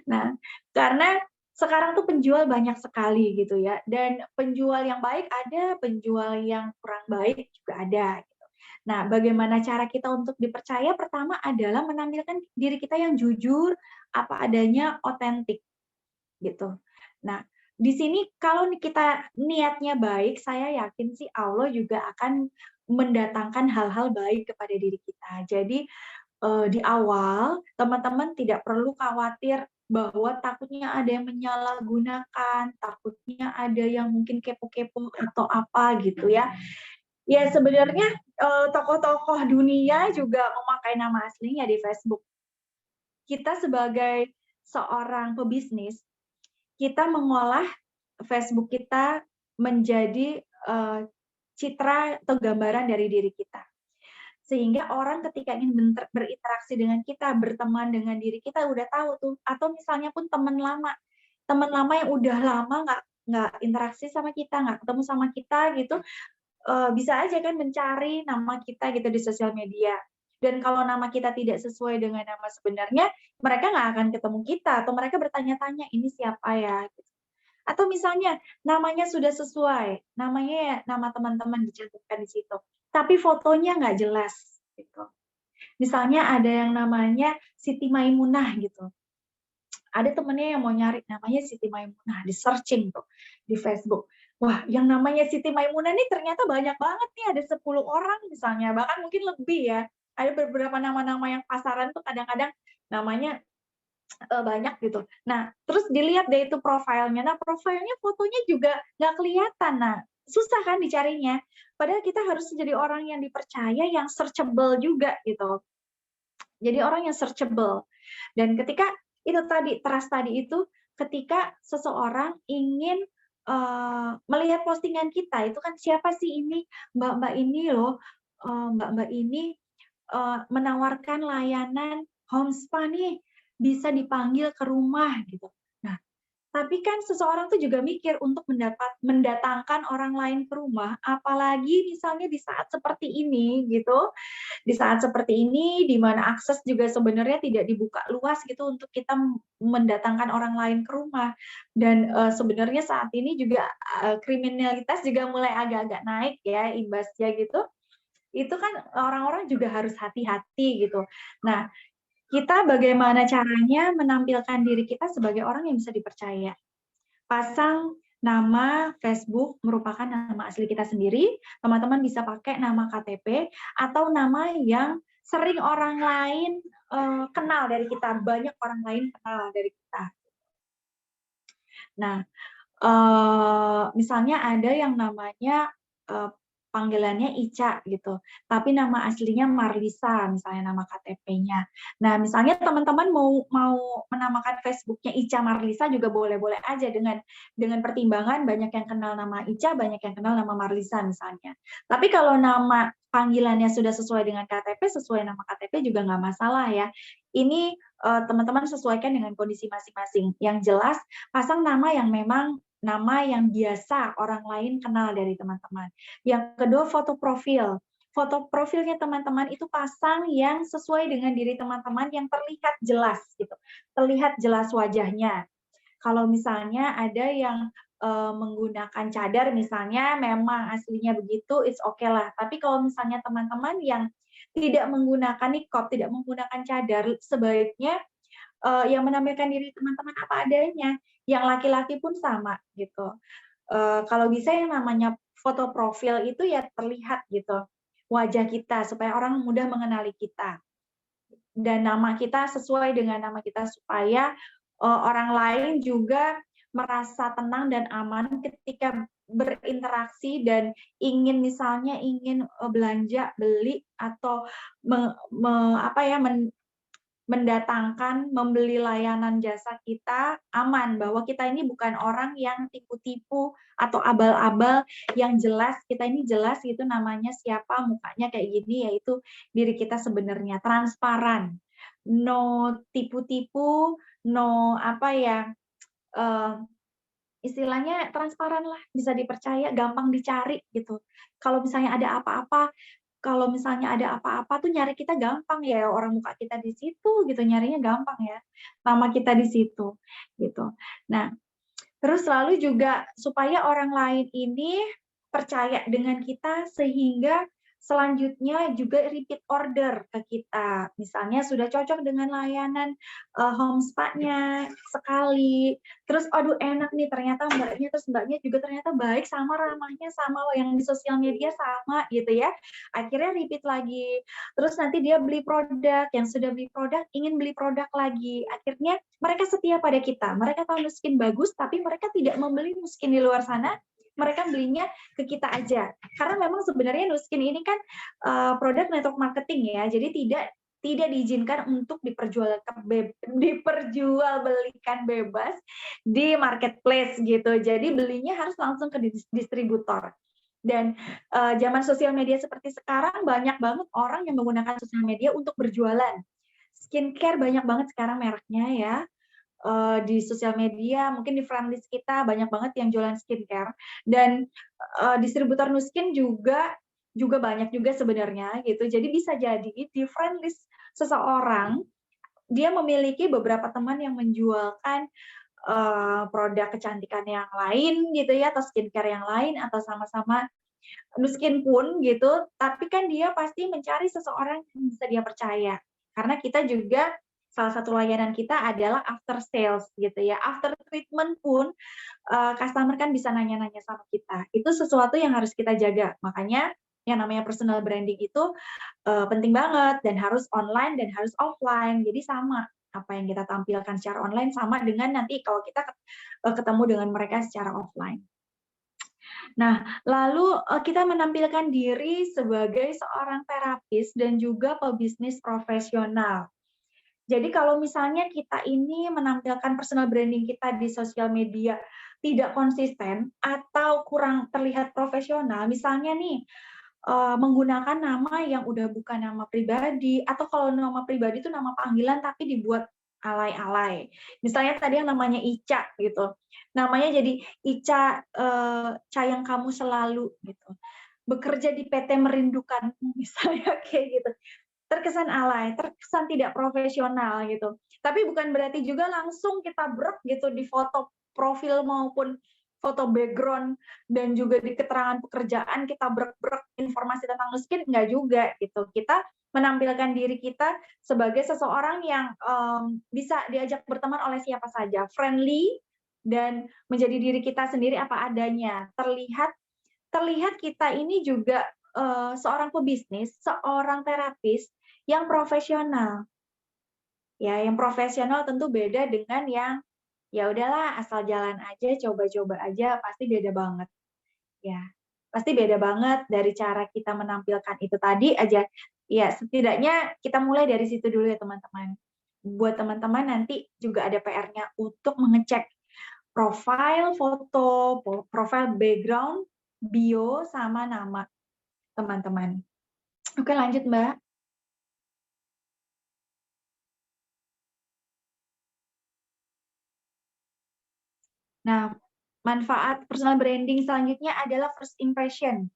Nah, karena sekarang tuh penjual banyak sekali gitu ya, dan penjual yang baik ada, penjual yang kurang baik juga ada gitu. Nah, bagaimana cara kita untuk dipercaya? Pertama adalah menampilkan diri kita yang jujur, apa adanya, otentik gitu. Nah, di sini kalau kita niatnya baik, saya yakin sih Allah juga akan mendatangkan hal-hal baik kepada diri kita. Jadi di awal teman-teman tidak perlu khawatir bahwa takutnya ada yang menyalahgunakan, takutnya ada yang mungkin kepo-kepo atau apa gitu ya. Ya sebenarnya tokoh-tokoh dunia juga memakai nama aslinya di Facebook. Kita sebagai seorang pebisnis, kita mengolah Facebook kita menjadi citra atau gambaran dari diri kita. Sehingga orang ketika ingin berinteraksi dengan kita, berteman dengan diri kita, udah tahu tuh. Atau misalnya pun teman lama teman lama yang udah lama nggak interaksi sama kita, nggak ketemu sama kita gitu, bisa aja kan mencari nama kita gitu di sosial media. Dan kalau nama kita tidak sesuai dengan nama sebenarnya, mereka nggak akan ketemu kita atau mereka bertanya-tanya, "Ini siapa ya?" Gitu. Atau misalnya namanya sudah sesuai, namanya ya nama teman-teman dicantumkan di situ, tapi fotonya nggak jelas gitu. Misalnya ada yang namanya Siti Maimunah gitu. Ada temennya yang mau nyari namanya Siti Maimunah, di-searching tuh di Facebook. Wah, yang namanya Siti Maimunah nih ternyata banyak banget nih, ada 10 orang misalnya, bahkan mungkin lebih ya. Ada beberapa nama-nama yang pasaran tuh kadang-kadang namanya, banyak gitu. Nah, terus dilihat deh itu profilnya. Nah, profilnya fotonya juga nggak kelihatan. Nah, susah kan dicarinya. Padahal kita harus jadi orang yang dipercaya, yang searchable juga gitu. Jadi orang yang searchable. Dan ketika itu tadi, trust tadi itu ketika seseorang ingin, melihat postingan kita, itu kan siapa sih ini, Mbak-mbak ini loh, Mbak-mbak ini, menawarkan layanan home spa nih, bisa dipanggil ke rumah gitu. Nah, tapi kan seseorang tuh juga mikir untuk mendatangkan orang lain ke rumah, apalagi misalnya di saat seperti ini gitu, di saat seperti ini, di mana akses juga sebenarnya tidak dibuka luas gitu untuk kita mendatangkan orang lain ke rumah. Dan, sebenarnya saat ini juga, kriminalitas juga mulai agak-agak naik ya imbasnya gitu, itu kan orang-orang juga harus hati-hati gitu. Nah, kita bagaimana caranya menampilkan diri kita sebagai orang yang bisa dipercaya. Pasang nama Facebook merupakan nama asli kita sendiri, teman-teman bisa pakai nama KTP atau nama yang sering orang lain, kenal dari kita, banyak orang lain kenal dari kita. Nah, misalnya ada yang namanya, panggilannya Ica gitu, tapi nama aslinya Marlisa misalnya nama KTP-nya. Nah, misalnya teman-teman mau mau menamakan Facebook-nya Ica Marlisa juga boleh-boleh aja dengan pertimbangan banyak yang kenal nama Ica, banyak yang kenal nama Marlisa misalnya. Tapi kalau nama panggilannya sudah sesuai dengan KTP, sesuai nama KTP juga nggak masalah ya. Ini, teman-teman sesuaikan dengan kondisi masing-masing. Yang jelas pasang nama yang memang nama yang biasa orang lain kenal dari teman-teman. Yang kedua, foto profil. Foto profilnya teman-teman itu pasang yang sesuai dengan diri teman-teman yang terlihat jelas gitu. Terlihat jelas wajahnya. Kalau misalnya ada yang, menggunakan cadar misalnya memang aslinya begitu, it's okay lah. Tapi kalau misalnya teman-teman yang tidak menggunakan niqab, tidak menggunakan cadar, sebaiknya yang menampilkan diri teman-teman apa adanya, yang laki-laki pun sama gitu. Kalau bisa yang namanya foto profil itu ya terlihat gitu, wajah kita supaya orang mudah mengenali kita. Dan nama kita sesuai dengan nama kita supaya, orang lain juga merasa tenang dan aman ketika berinteraksi dan ingin misalnya ingin, belanja, beli atau me me apa ya, mendatangkan, membeli layanan jasa kita aman, bahwa kita ini bukan orang yang tipu-tipu atau abal-abal, yang jelas kita ini jelas gitu namanya siapa, mukanya kayak gini, yaitu diri kita sebenarnya, transparan. No tipu-tipu, no apa ya, eee, istilahnya transparan lah, bisa dipercaya, gampang dicari gitu. Kalau misalnya ada apa-apa kalau misalnya ada apa-apa tuh nyari kita gampang ya, orang muka kita di situ gitu, nyarinya gampang ya, nama kita di situ, gitu. Nah, terus selalu juga supaya orang lain ini percaya dengan kita sehingga selanjutnya juga repeat order ke kita. Misalnya sudah cocok dengan layanan, home spa-nya sekali, terus aduh enak nih ternyata Mbaknya, terus Mbaknya juga ternyata baik, sama ramahnya, sama yang di sosial media sama gitu ya. Akhirnya repeat lagi, terus nanti dia beli produk, yang sudah beli produk ingin beli produk lagi. Akhirnya mereka setia pada kita, mereka tahu Nuskin bagus, tapi mereka tidak membeli Nuskin di luar sana, mereka belinya ke kita aja. Karena memang sebenarnya Nuskin ini kan, produk network marketing ya, jadi tidak diizinkan untuk diperjualbelikan bebas di marketplace gitu. Jadi belinya harus langsung ke distributor. Dan, zaman sosial media seperti sekarang banyak banget orang yang menggunakan sosial media untuk berjualan. Skincare banyak banget sekarang mereknya ya, di sosial media, mungkin di friendlist kita banyak banget yang jualan skincare, dan distributor Nuskin juga banyak juga sebenarnya gitu. Jadi bisa jadi di friendlist seseorang, dia memiliki beberapa teman yang menjualkan produk kecantikan yang lain gitu ya, atau skincare yang lain, atau sama-sama Nuskin pun gitu, tapi kan dia pasti mencari seseorang yang bisa dia percaya. Karena kita juga salah satu layanan kita adalah after sales gitu ya. After treatment pun customer kan bisa nanya-nanya sama kita. Itu sesuatu yang harus kita jaga. Makanya yang namanya personal branding itu penting banget, dan harus online dan harus offline. Jadi sama, apa yang kita tampilkan secara online sama dengan nanti kalau kita ketemu dengan mereka secara offline. Nah, lalu kita menampilkan diri sebagai seorang terapis dan juga pebisnis profesional. Jadi kalau misalnya kita ini menampilkan personal branding kita di sosial media tidak konsisten atau kurang terlihat profesional, misalnya nih menggunakan nama yang udah bukan nama pribadi, atau kalau nama pribadi itu nama panggilan tapi dibuat alay-alay. Misalnya tadi yang namanya Ica gitu, namanya jadi Ica, sayang kamu selalu gitu, bekerja di PT Merindukanmu misalnya kayak gitu. Terkesan alay, terkesan tidak profesional gitu. Tapi bukan berarti juga langsung kita brek gitu di foto profil maupun foto background dan juga di keterangan pekerjaan kita brek-brek informasi tentang Nuskin, enggak juga gitu. Kita menampilkan diri kita sebagai seseorang yang bisa diajak berteman oleh siapa saja, friendly, dan menjadi diri kita sendiri apa adanya. Terlihat kita ini juga seorang pebisnis, seorang terapis yang profesional. Ya, yang profesional tentu beda dengan yang ya udahlah asal jalan aja, coba-coba aja, pasti beda banget. Ya, pasti beda banget dari cara kita menampilkan itu tadi aja. Ya, setidaknya kita mulai dari situ dulu ya teman-teman. Buat teman-teman nanti juga ada PR-nya untuk mengecek profil foto, profil background, bio, sama nama teman-teman. Oke, lanjut Mbak. Nah, manfaat personal branding selanjutnya adalah first impression.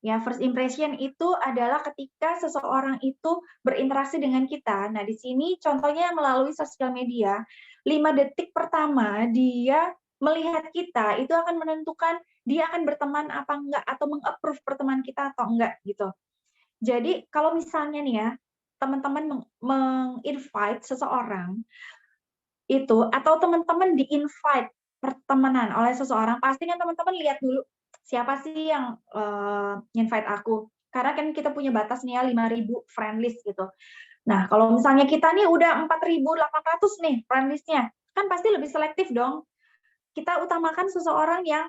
Ya, first impression itu adalah ketika seseorang itu berinteraksi dengan kita. Nah, di sini contohnya melalui sosial media, 5 detik pertama dia melihat kita itu akan menentukan dia akan berteman apa enggak, atau meng-approve pertemanan kita atau enggak gitu. Jadi kalau misalnya nih ya, teman-teman meng-invite seseorang itu, atau teman-teman di-invite pertemanan oleh seseorang, pasti kan teman-teman lihat dulu, siapa sih yang invite aku. Karena kan kita punya batas nih ya, 5.000 friend list gitu. Nah, kalau misalnya kita nih udah 4.800 nih friend list-nya, kan pasti lebih selektif dong. Kita utamakan seseorang yang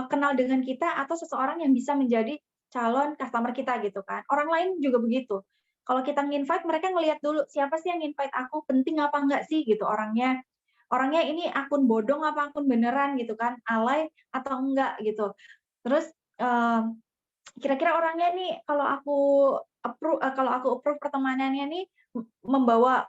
kenal dengan kita, atau seseorang yang bisa menjadi calon customer kita gitu kan. Orang lain juga begitu. Kalau kita nge-invite, mereka ngelihat dulu, siapa sih yang invite aku, penting apa enggak sih gitu orangnya. Orangnya ini akun bodong apa akun beneran gitu kan, alay atau enggak gitu. Terus kira-kira orangnya nih kalau aku approve pertemanannya nih membawa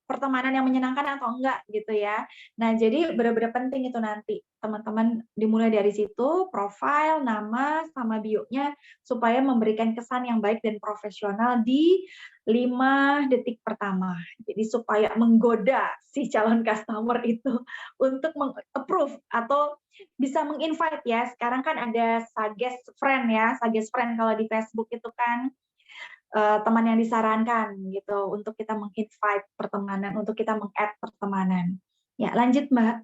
pertemanan yang menyenangkan atau enggak gitu ya. Nah, jadi benar-benar penting itu nanti teman-teman dimulai dari situ, profil, nama, sama bio-nya supaya memberikan kesan yang baik dan profesional di 5 detik pertama. Jadi supaya menggoda si calon customer itu untuk meng-approve atau bisa meng-invite ya. Sekarang kan ada suggest friend ya, suggest friend kalau di Facebook itu kan teman yang disarankan gitu untuk kita meng-invite pertemanan, untuk kita meng-add pertemanan. Ya, lanjut Mbak.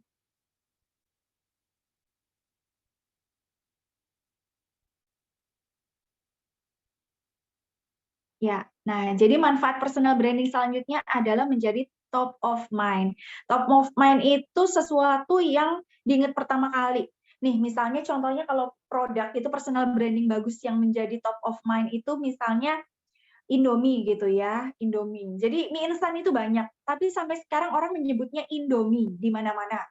Ya, nah jadi manfaat personal branding selanjutnya adalah menjadi top of mind. Top of mind itu sesuatu yang diingat pertama kali. Nih, misalnya contohnya kalau produk itu personal branding bagus yang menjadi top of mind itu misalnya Indomie gitu ya, Indomie. Jadi mie instan itu banyak, tapi sampai sekarang orang menyebutnya Indomie di mana-mana.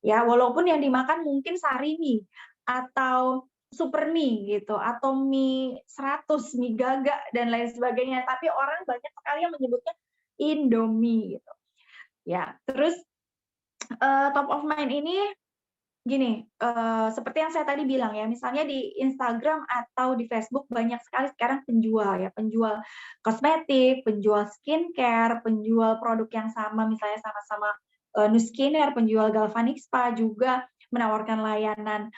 Ya, walaupun yang dimakan mungkin sari mie atau super mie gitu, atau mie 100, mie gaga dan lain sebagainya, tapi orang banyak sekali yang menyebutnya Indomie gitu. Ya, terus Top of mind ini gini, seperti yang saya tadi bilang ya, misalnya di Instagram atau di Facebook banyak sekali sekarang penjual ya, penjual kosmetik, penjual skincare, penjual produk yang sama, misalnya sama-sama Nuskiner, penjual Galvanic Spa juga menawarkan layanan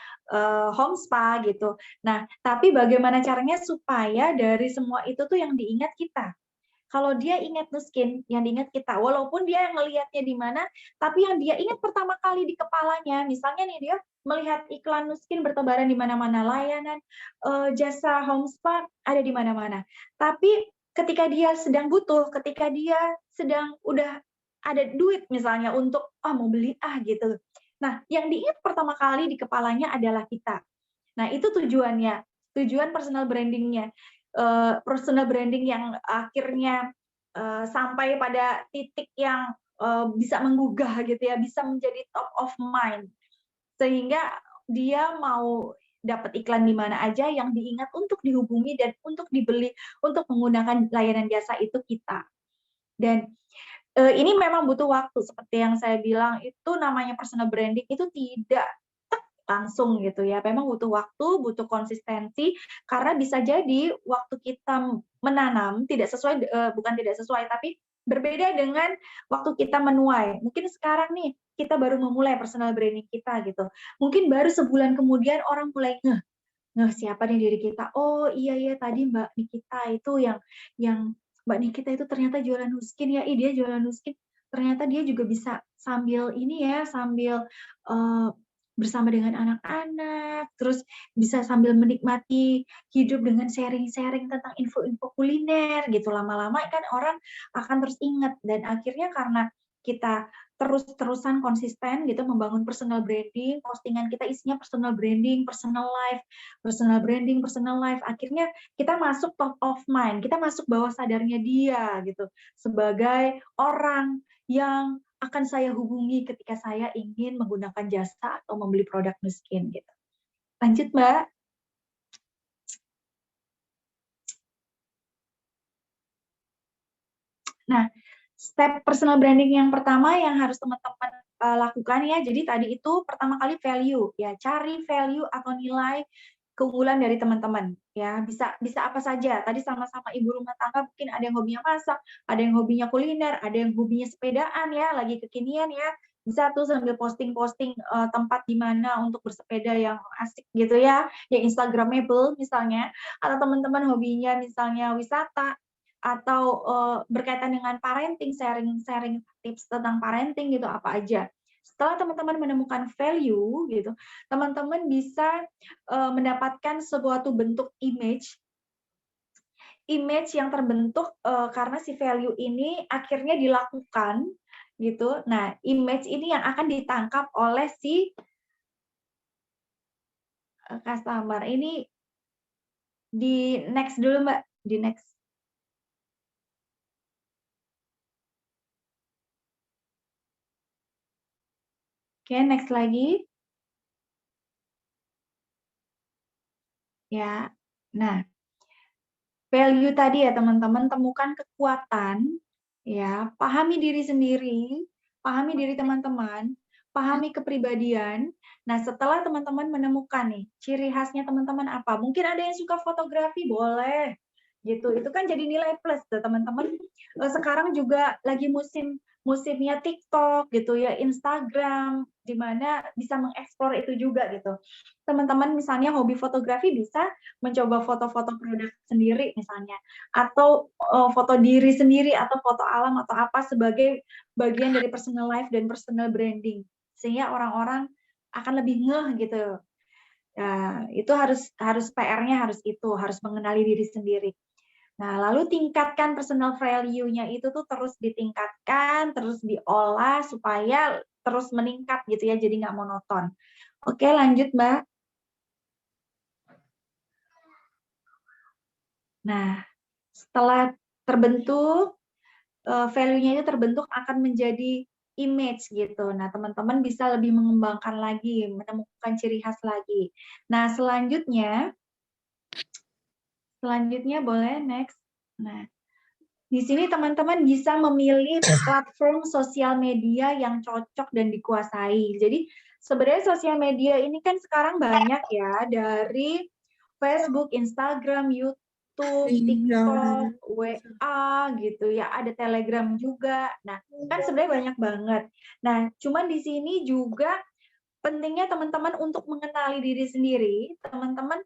home spa gitu. Nah, tapi bagaimana caranya supaya dari semua itu tuh yang diingat kita? Kalau dia ingat Nuskin, yang diingat kita, walaupun dia ngelihatnya di mana, tapi yang dia ingat pertama kali di kepalanya, misalnya nih dia melihat iklan Nuskin bertebaran di mana-mana, layanan jasa home spa ada di mana-mana. Tapi ketika dia sedang butuh, ketika dia sedang udah ada duit misalnya untuk mau beli gitu. Nah, yang diingat pertama kali di kepalanya adalah kita. Nah, itu tujuannya, tujuan personal branding-nya. Personal branding yang akhirnya sampai pada titik yang bisa menggugah gitu ya, bisa menjadi top of mind. Sehingga dia mau dapat iklan di mana aja yang diingat untuk dihubungi dan untuk dibeli, untuk menggunakan layanan jasa itu kita. Dan ini memang butuh waktu, seperti yang saya bilang, itu namanya personal branding itu tidak langsung gitu ya. Memang butuh waktu, butuh konsistensi, karena bisa jadi waktu kita menanam tidak sesuai, bukan tidak sesuai, tapi berbeda dengan waktu kita menuai. Mungkin sekarang nih kita baru memulai personal branding kita gitu. Mungkin baru sebulan kemudian orang mulai ngeh siapa nih diri kita. Oh iya ya tadi Mbak Nikita itu yang Mbak Nikita itu ternyata jualan Nuskin ya. Dia jualan Nuskin. Ternyata dia juga bisa sambil ini ya, sambil bersama dengan anak-anak, terus bisa sambil menikmati hidup dengan sharing-sharing tentang info-info kuliner gitu. Lama-lama kan orang akan terus ingat, dan akhirnya karena kita terus-terusan konsisten gitu membangun personal branding, postingan kita isinya personal branding, personal life, personal branding, personal life, akhirnya kita masuk top of mind, kita masuk bawah sadarnya dia gitu, sebagai orang yang akan saya hubungi ketika saya ingin menggunakan jasa atau membeli produk Nuskin gitu. Lanjut, Mbak. Nah, step personal branding yang pertama yang harus teman-teman lakukan ya. Jadi tadi itu pertama kali value ya, cari value atau nilai keunggulan dari teman-teman ya. Bisa apa saja. Tadi sama-sama ibu rumah tangga mungkin ada yang hobinya masak, ada yang hobinya kuliner, ada yang hobinya sepedaan ya, lagi kekinian ya. Bisa tuh sambil posting-posting tempat di mana untuk bersepeda yang asik gitu ya, yang instagramable misalnya, atau teman-teman hobinya misalnya wisata atau berkaitan dengan parenting, sharing tips tentang parenting gitu, apa aja. Setelah teman-teman menemukan value gitu, teman-teman bisa mendapatkan suatu bentuk image yang terbentuk karena si value ini akhirnya dilakukan gitu. Nah, image ini yang akan ditangkap oleh si customer. Ini di next dulu, Mbak, di next. Oke, next lagi. Ya. Nah, value tadi ya teman-teman, temukan kekuatan, ya, pahami diri sendiri, pahami diri teman-teman, pahami kepribadian. Nah, setelah teman-teman menemukan nih, ciri khasnya teman-teman apa? Mungkin ada yang suka fotografi, boleh. Gitu. Itu kan jadi nilai plus tuh teman-teman. Sekarang juga lagi musimnya TikTok gitu ya, Instagram, di mana bisa mengeksplor itu juga gitu. Teman-teman misalnya hobi fotografi bisa mencoba foto-foto produk sendiri misalnya, atau foto diri sendiri atau foto alam atau apa sebagai bagian dari personal life dan personal branding, sehingga orang-orang akan lebih ngeh gitu. Nah, itu harus PR-nya harus itu, harus mengenali diri sendiri. Nah, lalu tingkatkan personal value-nya itu tuh terus ditingkatkan, terus diolah supaya terus meningkat gitu ya, jadi nggak monoton. Oke, lanjut Mbak. Nah, setelah terbentuk, value-nya itu terbentuk akan menjadi image gitu. Nah, teman-teman bisa lebih mengembangkan lagi, menemukan ciri khas lagi. Nah, selanjutnya boleh next. Nah, Di sini teman-teman bisa memilih platform sosial media yang cocok dan dikuasai. Jadi sebenarnya sosial media ini kan sekarang banyak ya, dari Facebook, Instagram, YouTube, Iya. TikTok, WA gitu ya, ada Telegram juga. Nah, kan sebenarnya banyak banget. Nah, cuman di sini juga pentingnya teman-teman untuk mengenali diri sendiri, teman-teman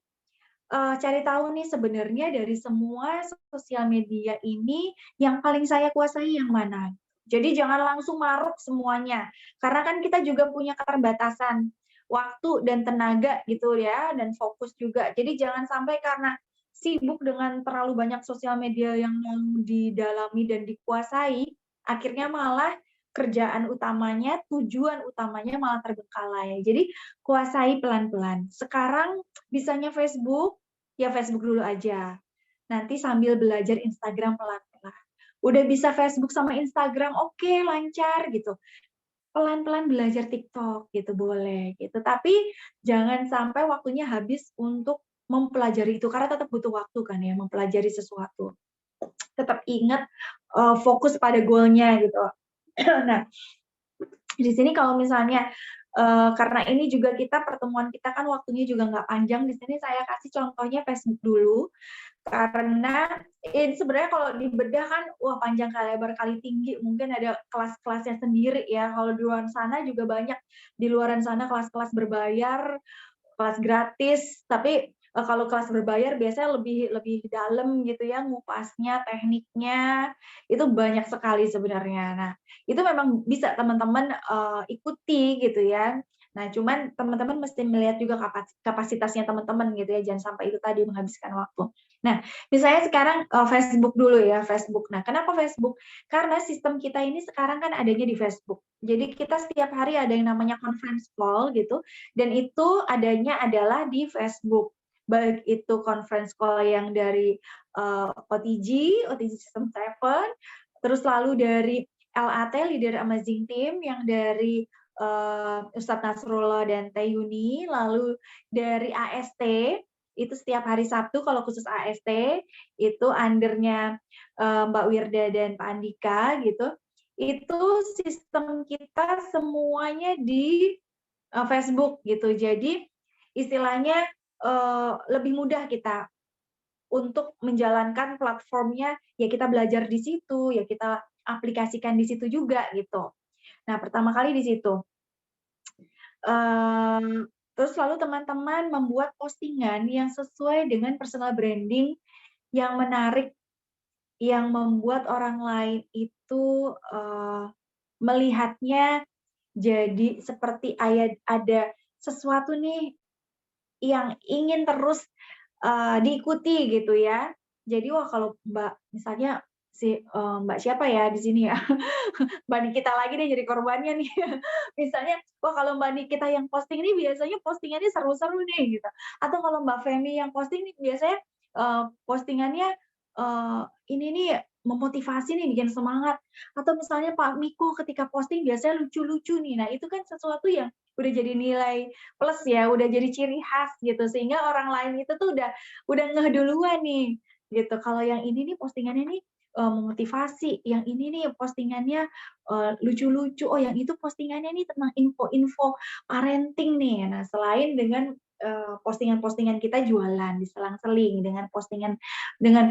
cari tahu nih sebenarnya dari semua sosial media ini yang paling saya kuasai yang mana. Jadi jangan langsung maruk semuanya, karena kan kita juga punya keterbatasan waktu dan tenaga gitu ya, dan fokus juga. Jadi jangan sampai karena sibuk dengan terlalu banyak sosial media yang didalami dan dikuasai, akhirnya malah kerjaan utamanya, tujuan utamanya malah terbengkalai. Jadi kuasai pelan-pelan. Sekarang bisanya Facebook, ya Facebook dulu aja. Nanti sambil belajar Instagram pelan-pelan. Udah bisa Facebook sama Instagram, oke, lancar gitu. Pelan-pelan belajar TikTok gitu boleh gitu. Tapi jangan sampai waktunya habis untuk mempelajari itu karena tetap butuh waktu kan ya mempelajari sesuatu. Tetap ingat fokus pada goalnya gitu. Nah, di sini kalau misalnya karena ini juga pertemuan kita kan waktunya juga nggak panjang, di sini saya kasih contohnya Facebook dulu. Karena ini sebenarnya kalau dibedah kan, wah panjang kali lebar kali tinggi, mungkin ada kelas-kelasnya sendiri ya. Kalau di luar sana juga banyak, di luaran sana kelas-kelas berbayar, kelas gratis, tapi kalau kelas berbayar biasanya lebih lebih dalam gitu ya, ngupasnya, tekniknya, itu banyak sekali sebenarnya. Nah, itu memang bisa teman-teman ikuti gitu ya. Nah, cuman teman-teman mesti melihat juga kapasitasnya teman-teman gitu ya, jangan sampai itu tadi menghabiskan waktu. Nah, misalnya sekarang Facebook dulu ya, Facebook. Nah, kenapa Facebook? Karena sistem kita ini sekarang kan adanya di Facebook. Jadi kita setiap hari ada yang namanya conference call gitu, dan itu adanya adalah di Facebook. Baik itu conference call yang dari OTG System 7, terus lalu dari LAT, Leader Amazing Team, yang dari Ustadz Nasrullah dan Teh Yuni, lalu dari AST, itu setiap hari Sabtu kalau khusus AST, itu undernya Mbak Wirda dan Pak Andika gitu, itu sistem kita semuanya di Facebook gitu. Jadi istilahnya lebih mudah kita untuk menjalankan platformnya, ya kita belajar di situ, ya kita aplikasikan di situ juga gitu. Nah, pertama kali di situ. Terus lalu teman-teman membuat postingan yang sesuai dengan personal branding yang menarik, yang membuat orang lain itu melihatnya jadi seperti ada sesuatu nih yang ingin terus diikuti gitu ya. Jadi wah kalau Mbak misalnya Mbak siapa ya di sini ya, Mbak Nikita lagi deh jadi korbannya nih. Misalnya, wah kalau Mbak Nikita yang posting ini biasanya postingannya seru-seru nih gitu. Atau kalau Mbak Femi yang posting nih biasanya postingannya ini nih memotivasi nih, bikin semangat. Atau misalnya Pak Miko ketika posting biasanya lucu-lucu nih. Nah, itu kan sesuatu yang udah jadi nilai plus ya, udah jadi ciri khas gitu. Sehingga orang lain itu tuh udah ngeh duluan nih gitu. Kalau yang ini nih postingannya nih memotivasi, yang ini nih postingannya lucu-lucu, oh yang itu postingannya nih tentang info-info parenting nih. Nah, selain dengan postingan-postingan kita jualan diselang-seling dengan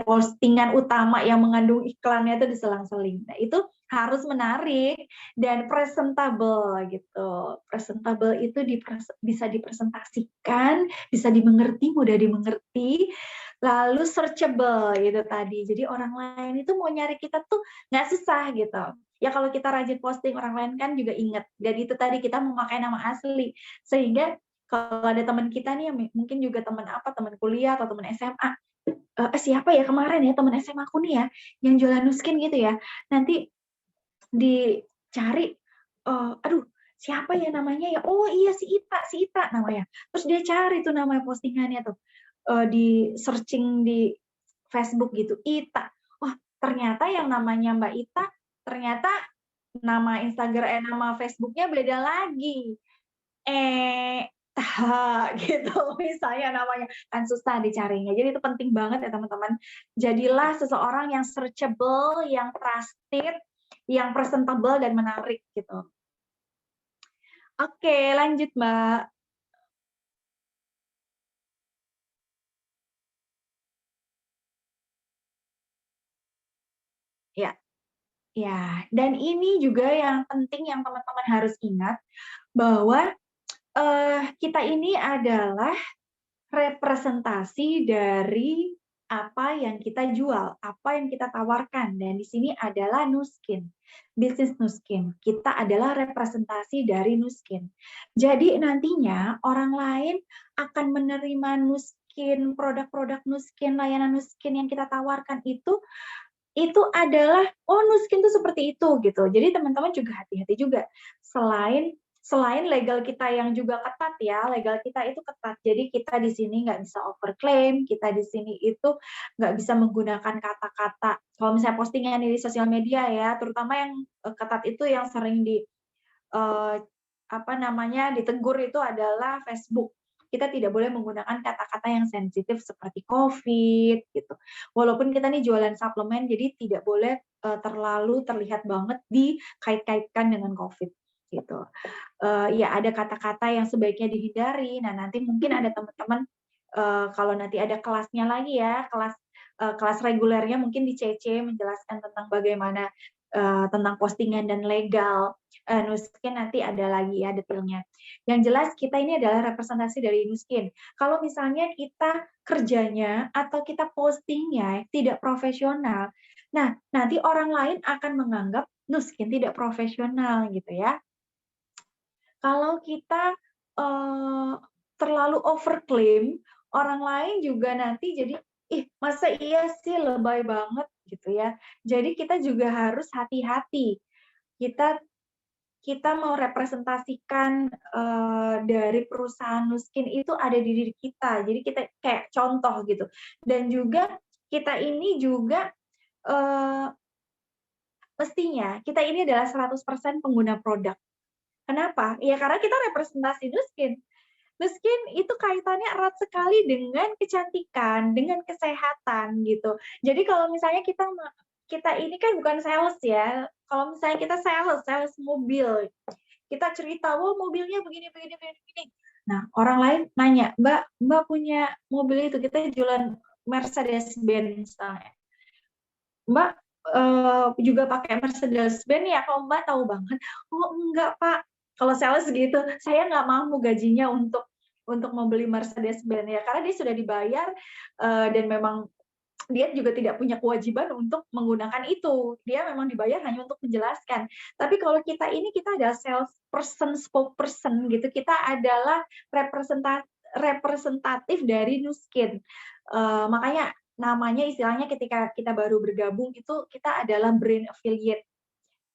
postingan utama yang mengandung iklannya itu diselang-seling. Nah, itu harus menarik dan presentable gitu. Presentable itu bisa dipresentasikan, bisa dimengerti, mudah dimengerti, lalu searchable gitu tadi. Jadi orang lain itu mau nyari kita tuh nggak susah gitu. Ya kalau kita rajin posting, orang lain kan juga ingat. Dan itu tadi kita memakai nama asli. Sehingga kalau ada teman kita nih, mungkin juga teman kuliah atau teman SMA, siapa ya kemarin ya teman SMA aku nih ya, yang jualan nuskin gitu ya, nanti dicari, aduh siapa ya namanya ya, oh iya si Ita namanya. Terus dia cari tuh nama postingannya tuh, di searching di Facebook gitu, Ita. Wah ternyata yang namanya Mbak Ita, ternyata nama Instagram, nama Facebooknya beda lagi. gitu misalnya namanya, kan susah dicarinya. Jadi itu penting banget ya teman-teman. Jadilah seseorang yang searchable, yang trusted, yang presentable dan menarik gitu. Oke, lanjut Mbak. Ya, ya. Dan ini juga yang penting yang teman-teman harus ingat bahwa kita ini adalah representasi dari apa yang kita jual, apa yang kita tawarkan, dan di sini adalah Nuskin, bisnis Nuskin. Kita adalah representasi dari Nuskin. Jadi nantinya orang lain akan menerima Nuskin, produk-produk Nuskin, layanan Nuskin yang kita tawarkan itu adalah, oh Nuskin tuh seperti itu gitu. Jadi teman-teman juga hati-hati juga. Selain legal kita yang juga ketat ya, legal kita itu ketat. Jadi kita di sini nggak bisa overclaim, kita di sini itu nggak bisa menggunakan kata-kata. Kalau misalnya postingan di sosial media ya, terutama yang ketat itu yang sering eh, ditegur itu adalah Facebook. Kita tidak boleh menggunakan kata-kata yang sensitif seperti COVID gitu. Walaupun kita nih jualan suplemen, jadi tidak boleh terlalu terlihat banget dikait-kaitkan dengan COVID gitu. Ya ada kata-kata yang sebaiknya dihindari. Nah nanti mungkin ada teman-teman kalau nanti ada kelasnya lagi ya, kelas regulernya mungkin di CC menjelaskan tentang bagaimana tentang postingan dan legal. Nuskin nanti ada lagi ya detailnya. Yang jelas kita ini adalah representasi dari Nuskin. Kalau misalnya kita kerjanya atau kita postingnya tidak profesional, nah nanti orang lain akan menganggap Nuskin tidak profesional gitu ya. Kalau kita terlalu overclaim, orang lain juga nanti jadi, ih masa iya sih lebay banget gitu ya. Jadi kita juga harus hati-hati. Kita kita mau representasikan dari perusahaan Nuskin itu ada di diri kita. Jadi kita kayak contoh gitu. Dan juga kita ini juga mestinya kita ini adalah 100% pengguna produk. Kenapa? Ya karena kita representasi Nuskin. Nuskin itu kaitannya erat sekali dengan kecantikan, dengan kesehatan gitu. Jadi kalau misalnya kita ini kan bukan sales ya. Kalau misalnya kita sales mobil, kita cerita, "Wah, mobilnya begini begini begini begini." Nah, orang lain nanya, "Mbak punya mobil itu?" Kita jualan Mercedes-Benz misalnya. "Mbak juga pakai Mercedes-Benz ya?" Kalau Mbak tahu banget, "Oh, enggak, Pak." Kalau sales gitu, "Saya nggak mampu gajinya untuk membeli Mercedes-Benz ya." Karena dia sudah dibayar dan memang dia juga tidak punya kewajiban untuk menggunakan itu. Dia memang dibayar hanya untuk menjelaskan. Tapi kalau kita ini kita adalah salesperson, spokesperson gitu. Kita adalah representatif dari Nuskin. Makanya namanya istilahnya ketika kita baru bergabung itu kita adalah brand affiliate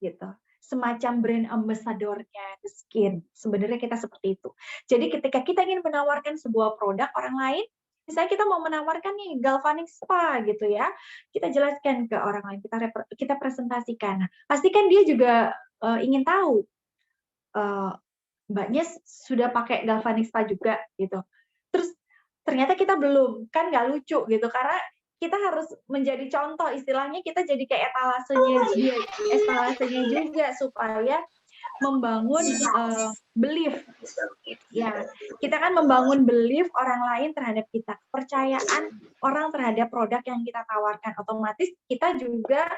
gitu. Semacam brand ambassador-nya Nuskin. Sebenarnya kita seperti itu. Jadi ketika kita ingin menawarkan sebuah produk orang lain, misalnya kita mau menawarkan nih galvanic spa gitu ya, kita jelaskan ke orang lain, kita presentasikan. Nah, pastikan dia juga ingin tahu Mbaknya sudah pakai galvanic spa juga gitu. Terus ternyata kita belum, kan nggak lucu gitu karena kita harus menjadi contoh, istilahnya kita jadi kayak etalasenya juga supaya membangun belief. Ya, kita kan membangun belief orang lain terhadap kita, kepercayaan orang terhadap produk yang kita tawarkan. Otomatis kita juga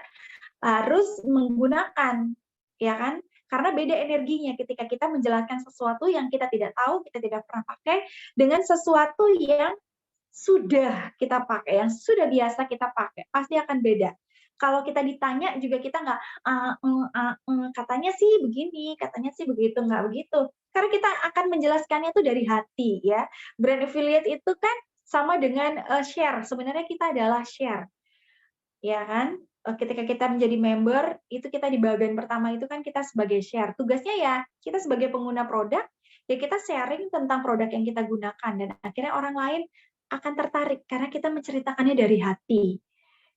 harus menggunakan, ya kan? Karena beda energinya ketika kita menjelaskan sesuatu yang kita tidak tahu, kita tidak pernah pakai, dengan sesuatu yang sudah kita pakai, yang sudah biasa kita pakai, pasti akan beda. Kalau kita ditanya juga kita nggak, katanya sih begini, katanya sih begitu, nggak begitu. Karena kita akan menjelaskannya itu dari hati ya. Brand affiliate itu kan sama dengan share, sebenarnya kita adalah share. Ya kan? Ketika kita menjadi member, itu kita di bagian pertama itu kan kita sebagai share. Tugasnya ya, kita sebagai pengguna produk, ya kita sharing tentang produk yang kita gunakan. Dan akhirnya orang lain akan tertarik, karena kita menceritakannya dari hati.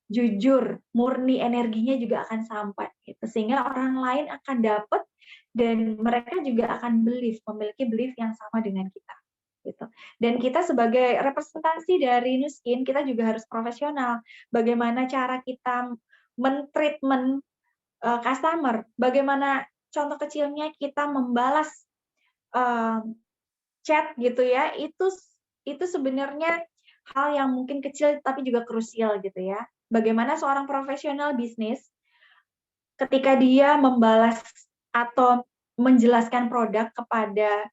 Jujur, murni energinya juga akan sampai. Gitu. Sehingga orang lain akan dapat, dan mereka juga akan memiliki belief yang sama dengan kita. gitu. Dan kita sebagai representasi dari Nu Skin, kita juga harus profesional. Bagaimana cara kita men-treatment customer, bagaimana contoh kecilnya kita membalas chat gitu ya, itu sebenarnya hal yang mungkin kecil tapi juga krusial gitu ya. Bagaimana seorang profesional bisnis ketika dia membalas atau menjelaskan produk kepada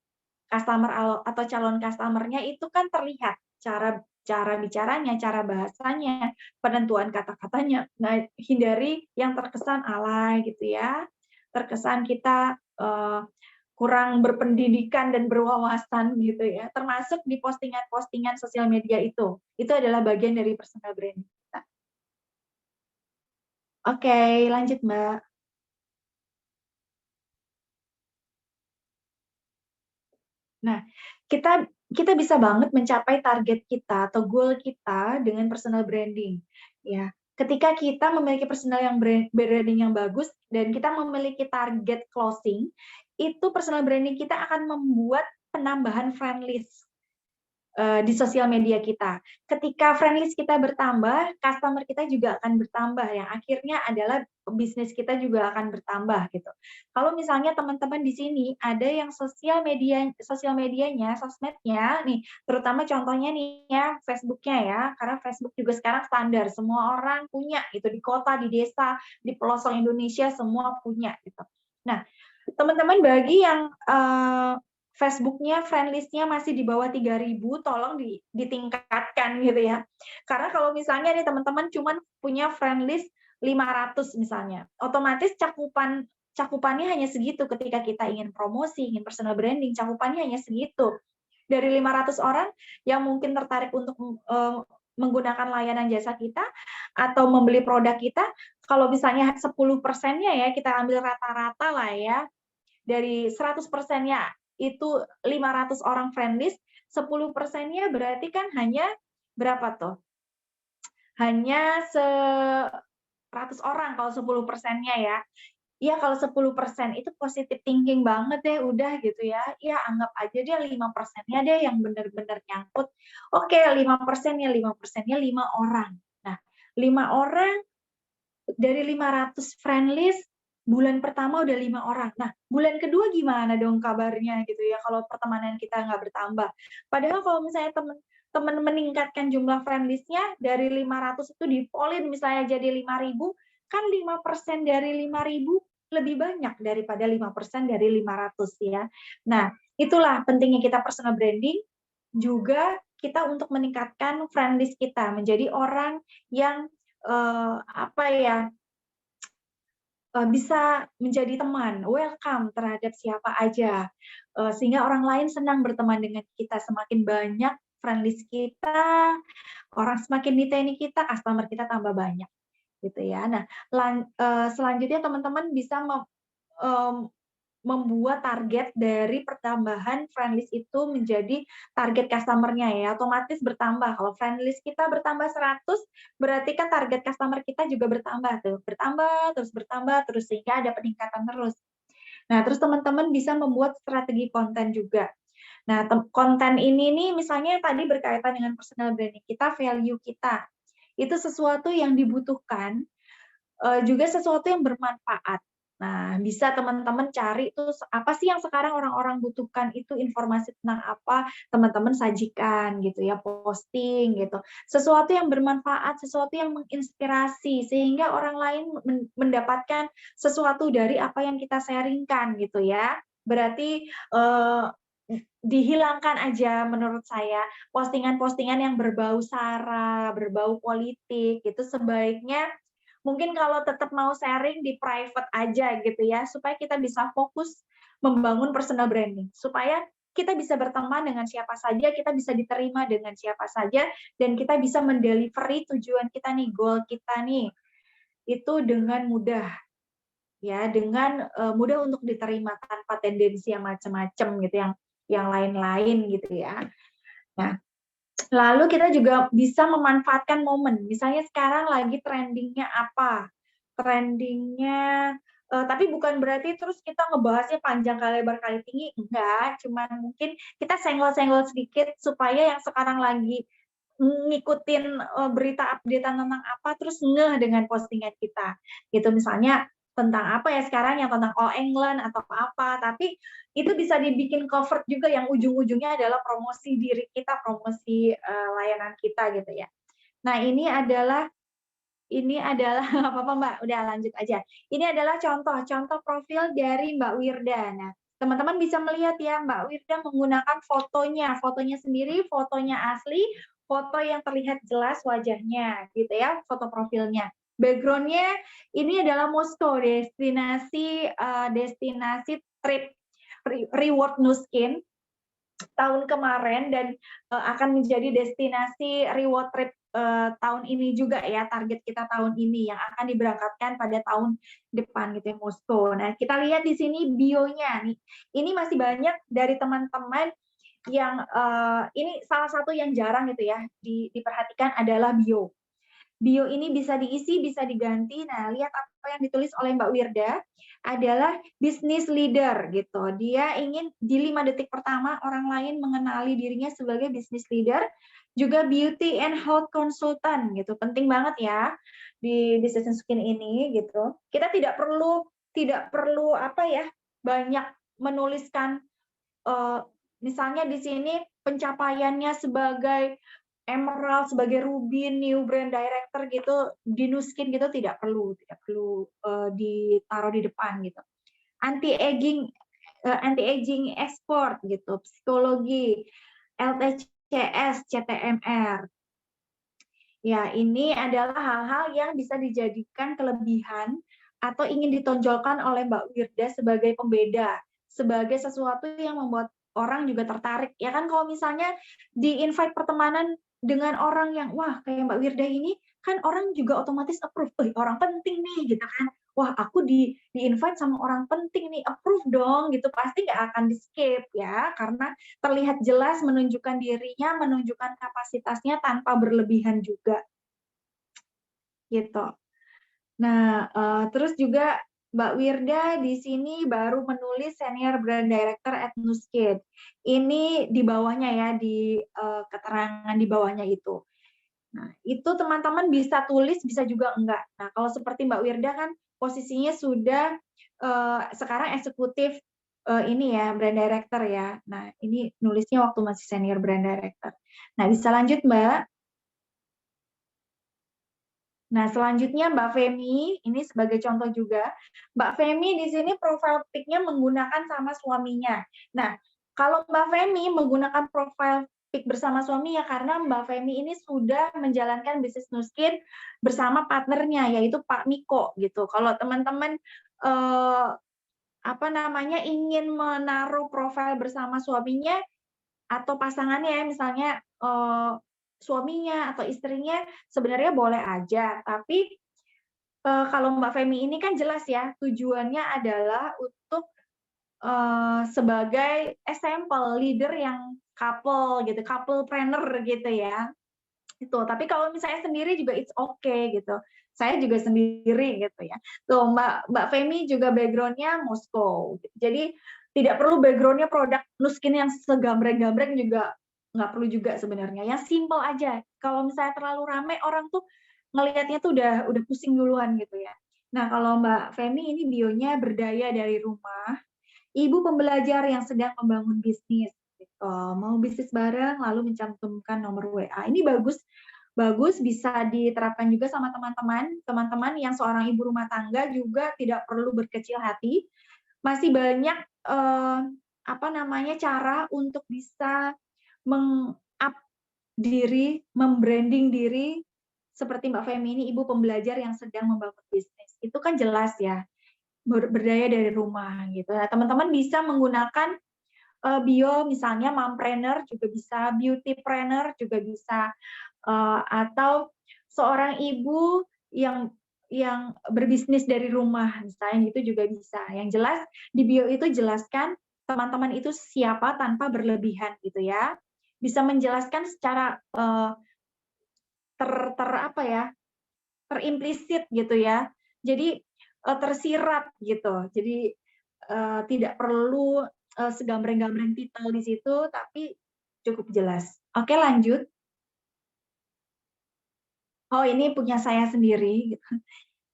customer atau calon customer-nya itu kan terlihat cara cara bicaranya, cara bahasanya, penentuan kata-katanya. Nah, hindari yang terkesan alay gitu ya. Terkesan kita kurang berpendidikan dan berwawasan gitu ya. Termasuk di postingan-postingan sosial media itu. Itu adalah bagian dari personal branding kita. Oke, lanjut Mbak. Nah, kita bisa banget mencapai target kita atau goal kita dengan personal branding. Ya, ketika kita memiliki personal branding yang bagus dan kita memiliki target closing, itu personal branding kita akan membuat penambahan friend list di sosial media kita. Ketika friend list kita bertambah, customer kita juga akan bertambah, yang akhirnya adalah bisnis kita juga akan bertambah gitu. Kalau misalnya teman-teman di sini ada yang sosial medianya, sosmednya nih, terutama contohnya nih ya Facebook-nya ya, karena Facebook juga sekarang standar, semua orang punya gitu, di kota, di desa, di pelosok Indonesia semua punya gitu. Nah, teman-teman bagi yang Facebook-nya, friend list-nya masih di bawah 3.000, tolong ditingkatkan gitu ya. Karena kalau misalnya nih teman-teman cuma punya friend list 500 misalnya, otomatis cakupannya hanya segitu ketika kita ingin promosi, ingin personal branding, cakupannya hanya segitu. Dari 500 orang yang mungkin tertarik untuk menggunakan layanan jasa kita atau membeli produk kita, kalau misalnya 10%-nya ya, kita ambil rata-rata lah ya, dari 100%-nya itu 500 orang friend list, 10%-nya berarti kan hanya berapa tuh? Hanya 100 orang kalau 10%-nya ya. Iya, kalau 10% itu positive thinking banget deh, udah gitu ya. Ya anggap aja deh 5%-nya deh yang benar-benar nyangkut. Oke, 5%-nya 5%-nya 5 orang. Nah, 5 orang dari 500 friend list, bulan pertama udah 5 orang. Nah, bulan kedua gimana dong kabarnya gitu ya kalau pertemanan kita nggak bertambah. Padahal kalau misalnya teman meningkatkan jumlah friend list-nya dari 500 itu dipolin misalnya jadi 5.000, kan 5% dari 5.000 lebih banyak daripada 5% dari 500 ya. Nah, itulah pentingnya kita personal branding, juga kita untuk meningkatkan friend list kita menjadi orang yang apa ya, bisa menjadi teman, welcome terhadap siapa aja, sehingga orang lain senang berteman dengan kita. Semakin banyak friend list kita, orang semakin niteni kita, customer kita tambah banyak, gitu ya. Nah, selanjutnya teman-teman bisa membuat target dari pertambahan friend list itu menjadi target customer-nya ya, otomatis bertambah. Kalau friend list kita bertambah 100, berarti kan target customer kita juga bertambah tuh, bertambah terus sehingga ada peningkatan terus. Nah, terus teman-teman bisa membuat strategi konten juga. Nah, konten ini nih misalnya tadi berkaitan dengan personal branding kita, value kita. Itu sesuatu yang dibutuhkan, juga sesuatu yang bermanfaat. Nah, bisa teman-teman cari tuh apa sih yang sekarang orang-orang butuhkan, itu informasi tentang apa, teman-teman sajikan gitu ya, posting gitu. Sesuatu yang bermanfaat, sesuatu yang menginspirasi sehingga orang lain mendapatkan sesuatu dari apa yang kita sharingkan gitu ya. Berarti dihilangkan aja menurut saya postingan-postingan yang berbau sara, berbau politik gitu, sebaiknya mungkin kalau tetap mau sharing di private aja gitu ya, supaya kita bisa fokus membangun personal branding, supaya kita bisa berteman dengan siapa saja, kita bisa diterima dengan siapa saja, dan kita bisa mendelivery tujuan kita nih, goal kita nih, itu dengan mudah, ya, dengan mudah untuk diterima tanpa tendensi yang macam-macam gitu, yang lain-lain gitu ya. Nah, lalu kita juga bisa memanfaatkan momen. Misalnya sekarang lagi trendingnya apa? Trendingnya Tapi bukan berarti terus kita ngebahasnya panjang kali lebar kali tinggi, enggak, cuman mungkin kita senggol-senggol sedikit supaya yang sekarang lagi ngikutin, berita update-an tentang apa, terus ngeh dengan postingan kita, gitu. Misalnya tentang apa ya sekarang, yang tentang All England atau apa, tapi itu bisa dibikin cover juga yang ujung-ujungnya adalah promosi diri kita, promosi, layanan kita gitu ya. Nah ini adalah nggak apa-apa Mbak, udah lanjut aja. Ini adalah contoh profil dari Mbak Wirda. Nah, teman-teman bisa melihat ya Mbak Wirda menggunakan fotonya sendiri, fotonya asli, foto yang terlihat jelas wajahnya, gitu ya, foto profilnya. Background-nya ini adalah Moskow, destinasi trip reward Nu Skin tahun kemarin dan akan menjadi destinasi reward trip tahun ini juga ya, target kita tahun ini yang akan diberangkatkan pada tahun depan gitu ya, Moskow. Nah, kita lihat di sini bionya nih. Ini masih banyak dari teman-teman yang ini salah satu yang jarang gitu ya diperhatikan adalah bio. Bio ini bisa diisi, bisa diganti. Nah, lihat apa yang ditulis oleh Mbak Wirda adalah business leader gitu. Dia ingin di 5 detik pertama orang lain mengenali dirinya sebagai business leader, juga beauty and health consultant gitu. Penting banget ya di business skin ini gitu. Kita tidak perlu apa ya, banyak menuliskan misalnya di sini pencapaiannya sebagai emerald, sebagai ruby, new brand director gitu, di Nu Skin gitu tidak perlu ditaruh di depan gitu. Anti-aging expert gitu, psikologi, LTCS, CTMR. Ya, ini adalah hal-hal yang bisa dijadikan kelebihan atau ingin ditonjolkan oleh Mbak Wirda sebagai pembeda, sebagai sesuatu yang membuat orang juga tertarik. Ya kan kalau misalnya di-invite pertemanan dengan orang yang, wah kayak Mbak Wirda ini, kan orang juga otomatis approve, orang penting nih gitu kan. Wah aku di-invite sama orang penting nih, approve dong gitu. Pasti nggak akan di-skip ya, karena terlihat jelas menunjukkan dirinya, menunjukkan kapasitasnya tanpa berlebihan juga, gitu. Nah, terus juga Mbak Wirda di sini baru menulis Senior Brand Director at Nu Skin. Ini di bawahnya ya, di keterangan di bawahnya itu. Nah, itu teman-teman bisa tulis, bisa juga enggak. Nah, kalau seperti Mbak Wirda kan posisinya sudah sekarang eksekutif ini ya, brand director ya. Nah, ini nulisnya waktu masih senior brand director. Nah, bisa lanjut Mbak. Nah, selanjutnya Mbak Femi, ini sebagai contoh juga. Mbak Femi di sini profile pic-nya menggunakan sama suaminya. Nah, kalau Mbak Femi menggunakan profile pic bersama suaminya karena Mbak Femi ini sudah menjalankan bisnis Nu Skin bersama partnernya, yaitu Pak Miko gitu. Kalau teman-teman ingin menaruh profil bersama suaminya atau pasangannya ya, misalnya suaminya atau istrinya sebenarnya boleh aja, tapi kalau Mbak Femi ini kan jelas ya tujuannya adalah untuk sebagai example leader yang couple gitu, couple planner gitu ya. Itu. Tapi kalau misalnya sendiri juga it's okay gitu. Saya juga sendiri gitu ya. Tuh Mbak Femi juga background-nya Moskow. Jadi tidak perlu background-nya produk Nu Skin yang segambreng-gambreng juga nggak perlu juga sebenarnya. Yang simple aja. Kalau misalnya terlalu rame orang tuh ngelihatnya tuh udah pusing duluan gitu ya. Nah, kalau Mbak Femi ini bionya berdaya dari rumah, ibu pembelajar yang sedang membangun bisnis. Gitu. Mau bisnis bareng lalu mencantumkan nomor WA. Ini bagus bisa diterapkan juga sama teman-teman yang seorang ibu rumah tangga juga tidak perlu berkecil hati. Masih banyak cara untuk bisa meng-up diri, membranding diri seperti Mbak Femi ini ibu pembelajar yang sedang membangun bisnis. Itu kan jelas ya, berdaya dari rumah gitu. Nah, teman-teman bisa menggunakan bio misalnya mompreneur juga bisa, beautypreneur juga bisa, atau seorang ibu yang berbisnis dari rumah misalnya gitu juga bisa. Yang jelas di bio itu jelaskan teman-teman itu siapa tanpa berlebihan gitu ya. Bisa menjelaskan secara terimplisit gitu ya. Jadi tersirat gitu. Jadi, tidak perlu, segambreng-gambreng titel di situ, tapi cukup jelas. Oke, lanjut. Oh, ini punya saya sendiri gitu.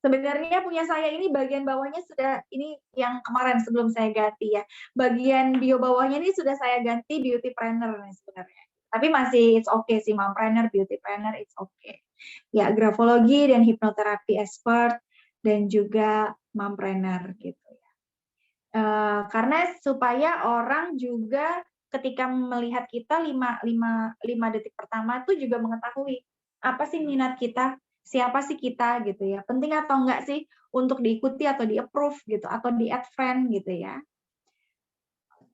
Sebenarnya punya saya ini bagian bawahnya sudah ini yang kemarin sebelum saya ganti ya. Bagian bio bawahnya ini sudah saya ganti beauty planner nih sebenarnya. Tapi masih it's okay sih, mompreneur, beauty planner, it's okay. Ya, grafologi dan hipnoterapi expert dan juga mompreneur gitu ya. Karena supaya orang juga ketika melihat kita 5 detik pertama tuh juga mengetahui apa sih minat kita, siapa sih kita gitu ya, penting atau enggak sih untuk diikuti atau di-approve gitu atau di-add friend gitu ya.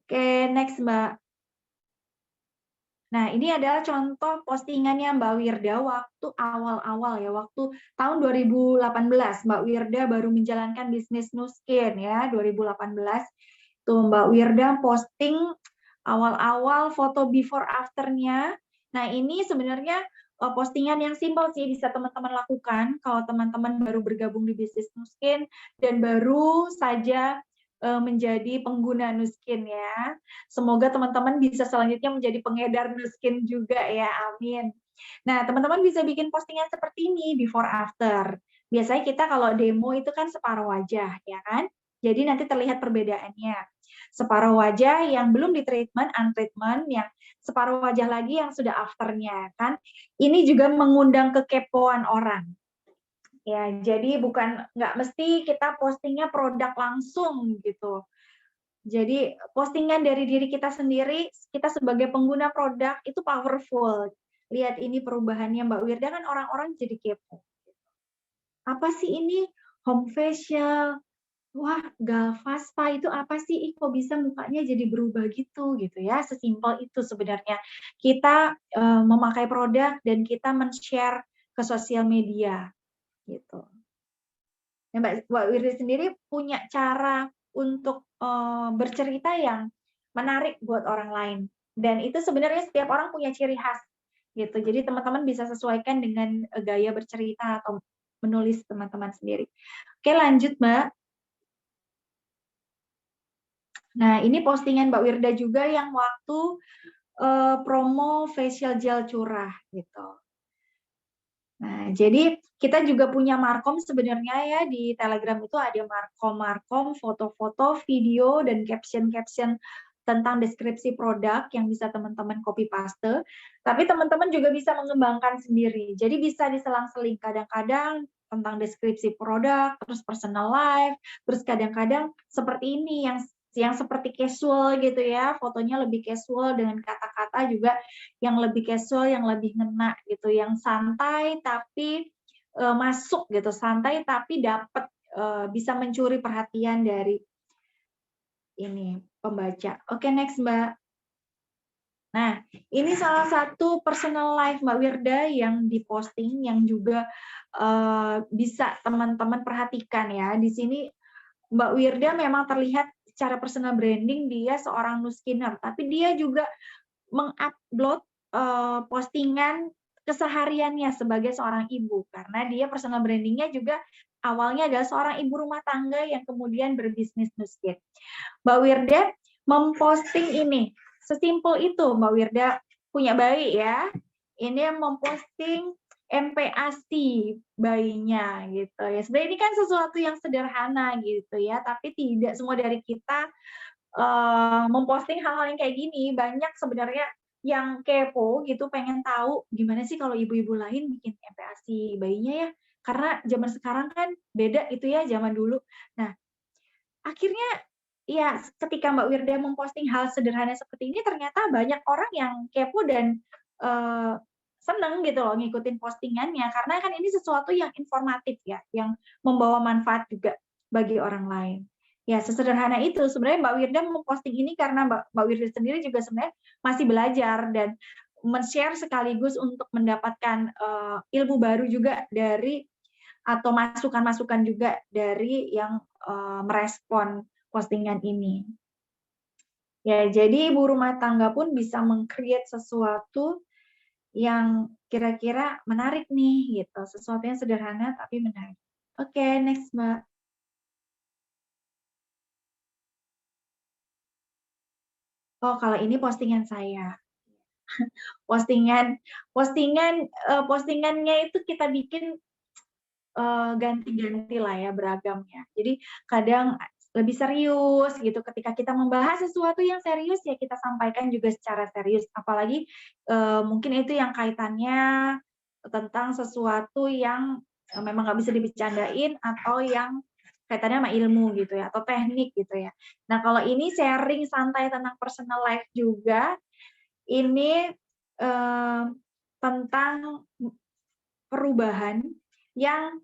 Oke, next Mbak. Nah, ini adalah contoh postingannya Mbak Wirda waktu awal-awal ya, waktu tahun 2018 Mbak Wirda baru menjalankan bisnis Nuskin ya, 2018. Tuh Mbak Wirda posting awal-awal foto before after-nya. Nah, ini sebenarnya postingan yang simpel sih bisa teman-teman lakukan kalau teman-teman baru bergabung di bisnis Nuskin dan baru saja menjadi pengguna Nuskin ya. Semoga teman-teman bisa selanjutnya menjadi pengedar Nuskin juga ya, amin. Nah, teman-teman bisa bikin postingan seperti ini, before after. Biasanya kita kalau demo itu kan separuh wajah, ya kan? Jadi nanti terlihat perbedaannya. Separuh wajah yang belum di-treatment, untreatment, yang separuh wajah lagi yang sudah afternya, kan? Ini juga mengundang kekepoan orang. Ya, jadi nggak mesti kita postingnya produk langsung gitu. Jadi postingan dari diri kita sendiri, kita sebagai pengguna produk itu powerful. Lihat ini perubahannya Mbak Wirda kan orang-orang jadi kepo. Apa sih ini home facial? Wah, Galvaspa itu apa sih? Ih, kok bisa mukanya jadi berubah gitu ya. Sesimpel itu sebenarnya. Kita memakai produk dan kita men-share ke sosial media gitu. Nah, Mbak Wirdi sendiri punya cara untuk bercerita yang menarik buat orang lain. Dan itu sebenarnya setiap orang punya ciri khas gitu. Jadi teman-teman bisa sesuaikan dengan gaya bercerita atau menulis teman-teman sendiri. Oke, lanjut Mbak. Nah, ini postingan Mbak Wirda juga yang waktu promo facial gel curah gitu. Nah, jadi kita juga punya markom sebenarnya ya di Telegram itu ada markom-markom, foto-foto, video, dan caption-caption tentang deskripsi produk yang bisa teman-teman copy paste. Tapi teman-teman juga bisa mengembangkan sendiri. Jadi bisa diselang-seling kadang-kadang tentang deskripsi produk, terus personal life, terus kadang-kadang seperti ini yang seperti casual gitu ya, fotonya lebih casual dengan kata-kata juga yang lebih casual, yang lebih ngena gitu, yang santai tapi masuk gitu, santai tapi dapat bisa mencuri perhatian dari ini pembaca. Oke, next Mbak. Nah, ini salah satu personal life Mbak Wirda yang diposting yang juga bisa teman-teman perhatikan ya. Di sini Mbak Wirda memang terlihat secara personal branding dia seorang nuskiner, tapi dia juga mengupload postingan kesehariannya sebagai seorang ibu karena dia personal brandingnya juga awalnya adalah seorang ibu rumah tangga yang kemudian berbisnis nuskin. Mbak Wirda memposting ini sesimpel itu Mbak Wirda punya bayi ya. Ini memposting MPASI bayinya gitu ya. Sebenarnya ini kan sesuatu yang sederhana gitu ya, tapi tidak semua dari kita memposting hal-hal yang kayak gini. Banyak sebenarnya yang kepo gitu, pengen tahu gimana sih kalau ibu-ibu lain bikin MPASI bayinya ya. Karena zaman sekarang kan beda itu ya zaman dulu. Nah, akhirnya ya ketika Mbak Wirda memposting hal sederhana seperti ini ternyata banyak orang yang kepo dan seneng gitu loh ngikutin postingannya karena kan ini sesuatu yang informatif ya, yang membawa manfaat juga bagi orang lain. Ya sesederhana itu sebenarnya Mbak Wirda memposting ini karena Mbak Wirda sendiri juga sebenarnya masih belajar dan men-share sekaligus untuk mendapatkan ilmu baru juga dari atau masukan-masukan juga dari yang merespon postingan ini. Ya, jadi ibu rumah tangga pun bisa meng-create sesuatu yang kira-kira menarik nih gitu, sesuatu yang sederhana tapi menarik. Oke, next Mbak. Oh, kalau ini postingan saya. Postingan postingan, postingannya itu kita bikin, ganti-ganti lah ya beragamnya. Jadi kadang lebih serius gitu, ketika kita membahas sesuatu yang serius ya kita sampaikan juga secara serius. Apalagi, mungkin itu yang kaitannya tentang sesuatu yang, memang nggak bisa dibecandain atau yang kaitannya sama ilmu gitu ya, atau teknik gitu ya. Nah kalau ini sharing santai tentang personal life juga, ini, eee, tentang perubahan yang,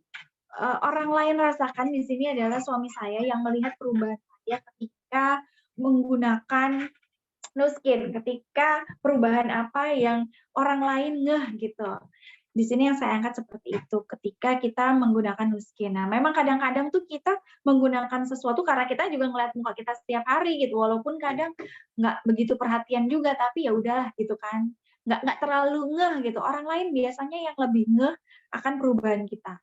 orang lain rasakan di sini adalah suami saya yang melihat perubahan saya ketika menggunakan Nuskin, ketika perubahan apa yang orang lain ngeh gitu. Di sini yang saya angkat seperti itu, ketika kita menggunakan Nuskin. Nah, memang kadang-kadang tuh kita menggunakan sesuatu karena kita juga ngeliat muka kita setiap hari gitu, walaupun kadang nggak begitu perhatian juga, tapi ya udah gitu kan. Nggak terlalu ngeh gitu. Orang lain biasanya yang lebih ngeh akan perubahan kita.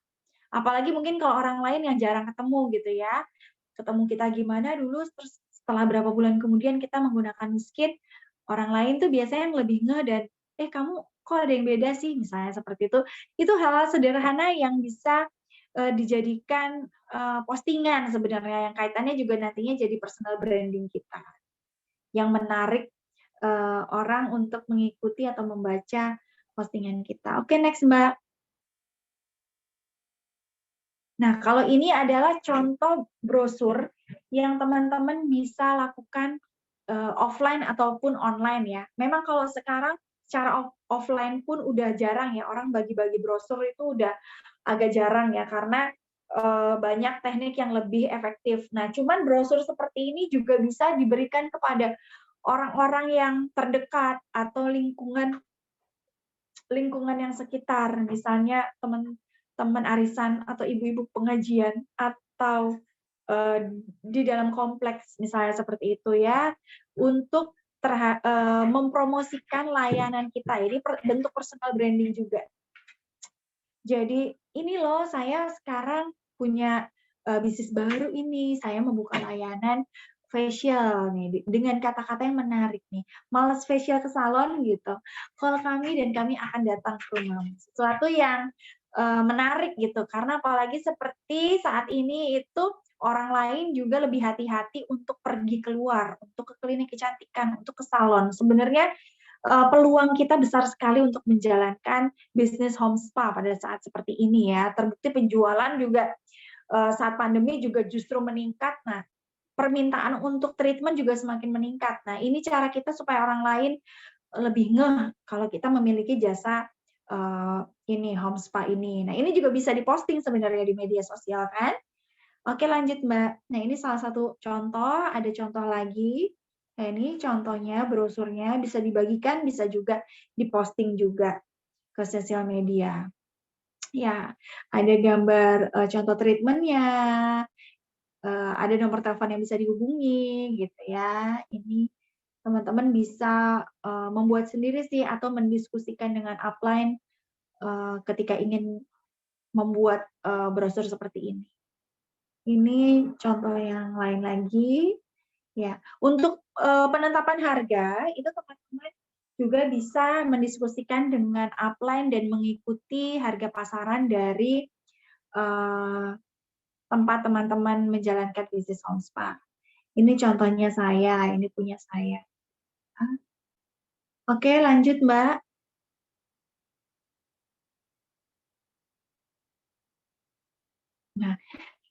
Apalagi mungkin kalau orang lain yang jarang ketemu gitu ya, ketemu kita gimana dulu, terus setelah berapa bulan kemudian kita menggunakan skin, orang lain tuh biasanya yang lebih ngeh dan, kamu kok ada yang beda sih?" Misalnya seperti itu. Itu hal-hal sederhana yang bisa, dijadikan, postingan sebenarnya yang kaitannya juga nantinya jadi personal branding kita, yang menarik, orang untuk mengikuti atau membaca postingan kita. Oke, next, Mbak. Nah, kalau ini adalah contoh brosur yang teman-teman bisa lakukan, offline ataupun online ya. Memang kalau sekarang secara offline pun udah jarang ya, orang bagi-bagi brosur itu udah agak jarang ya, karena, banyak teknik yang lebih efektif. Nah, cuman brosur seperti ini juga bisa diberikan kepada orang-orang yang terdekat atau lingkungan lingkungan yang sekitar, misalnya teman-teman arisan atau ibu-ibu pengajian atau, di dalam kompleks misalnya seperti itu ya, untuk mempromosikan layanan kita. Ini bentuk personal branding juga. Jadi, "Ini loh saya sekarang punya, bisnis baru ini, saya membuka layanan facial nih, dengan kata-kata yang menarik nih, males facial ke salon gitu, call kami dan kami akan datang ke rumahmu." Sesuatu yang, menarik gitu, karena apalagi seperti saat ini itu orang lain juga lebih hati-hati untuk pergi keluar, untuk ke klinik kecantikan, untuk ke salon. Sebenarnya, peluang kita besar sekali untuk menjalankan bisnis home spa pada saat seperti ini ya. Terbukti penjualan juga, saat pandemi juga justru meningkat. Nah, permintaan untuk treatment juga semakin meningkat. Nah, ini cara kita supaya orang lain lebih ngeh kalau kita memiliki jasa, ini, home spa ini. Nah, ini juga bisa diposting sebenarnya di media sosial kan. Oke lanjut Mbak. Nah ini salah satu contoh, ada contoh lagi. Nah ini contohnya, brosurnya bisa dibagikan, bisa juga diposting juga ke sosial media. Ya, ada gambar, contoh treatment-nya, ada nomor telepon yang bisa dihubungi gitu ya. Ini teman-teman bisa, membuat sendiri sih atau mendiskusikan dengan upline, ketika ingin membuat, brosur seperti ini. Ini contoh yang lain lagi, ya. Untuk, penetapan harga, itu teman-teman juga bisa mendiskusikan dengan upline dan mengikuti harga pasaran dari, eee, tempat teman-teman menjalankan bisnis home spa. Ini contohnya saya, ini punya saya. Oke lanjut Mbak. Nah,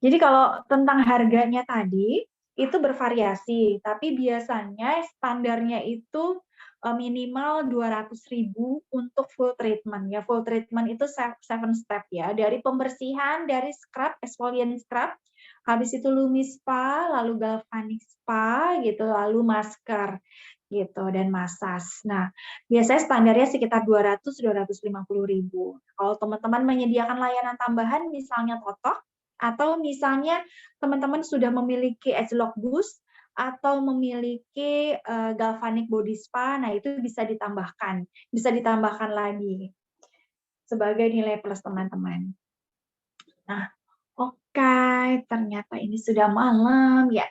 jadi kalau tentang harganya tadi, itu bervariasi, tapi biasanya standarnya itu, minimal 200.000 untuk full treatment ya. Full treatment itu 7 step ya, dari pembersihan, dari scrub, exfoliant scrub, habis itu Lumi Spa, lalu Galvanic Spa gitu, lalu masker gitu, dan massage. Nah, biasanya standarnya sekitar 200.000-250.000. Kalau teman-teman menyediakan layanan tambahan misalnya totok, atau misalnya teman-teman sudah memiliki Agelog Boost atau memiliki, Galvanic Body Spa, nah itu bisa ditambahkan lagi sebagai nilai plus teman-teman. Nah, oke, ternyata ini sudah malam ya.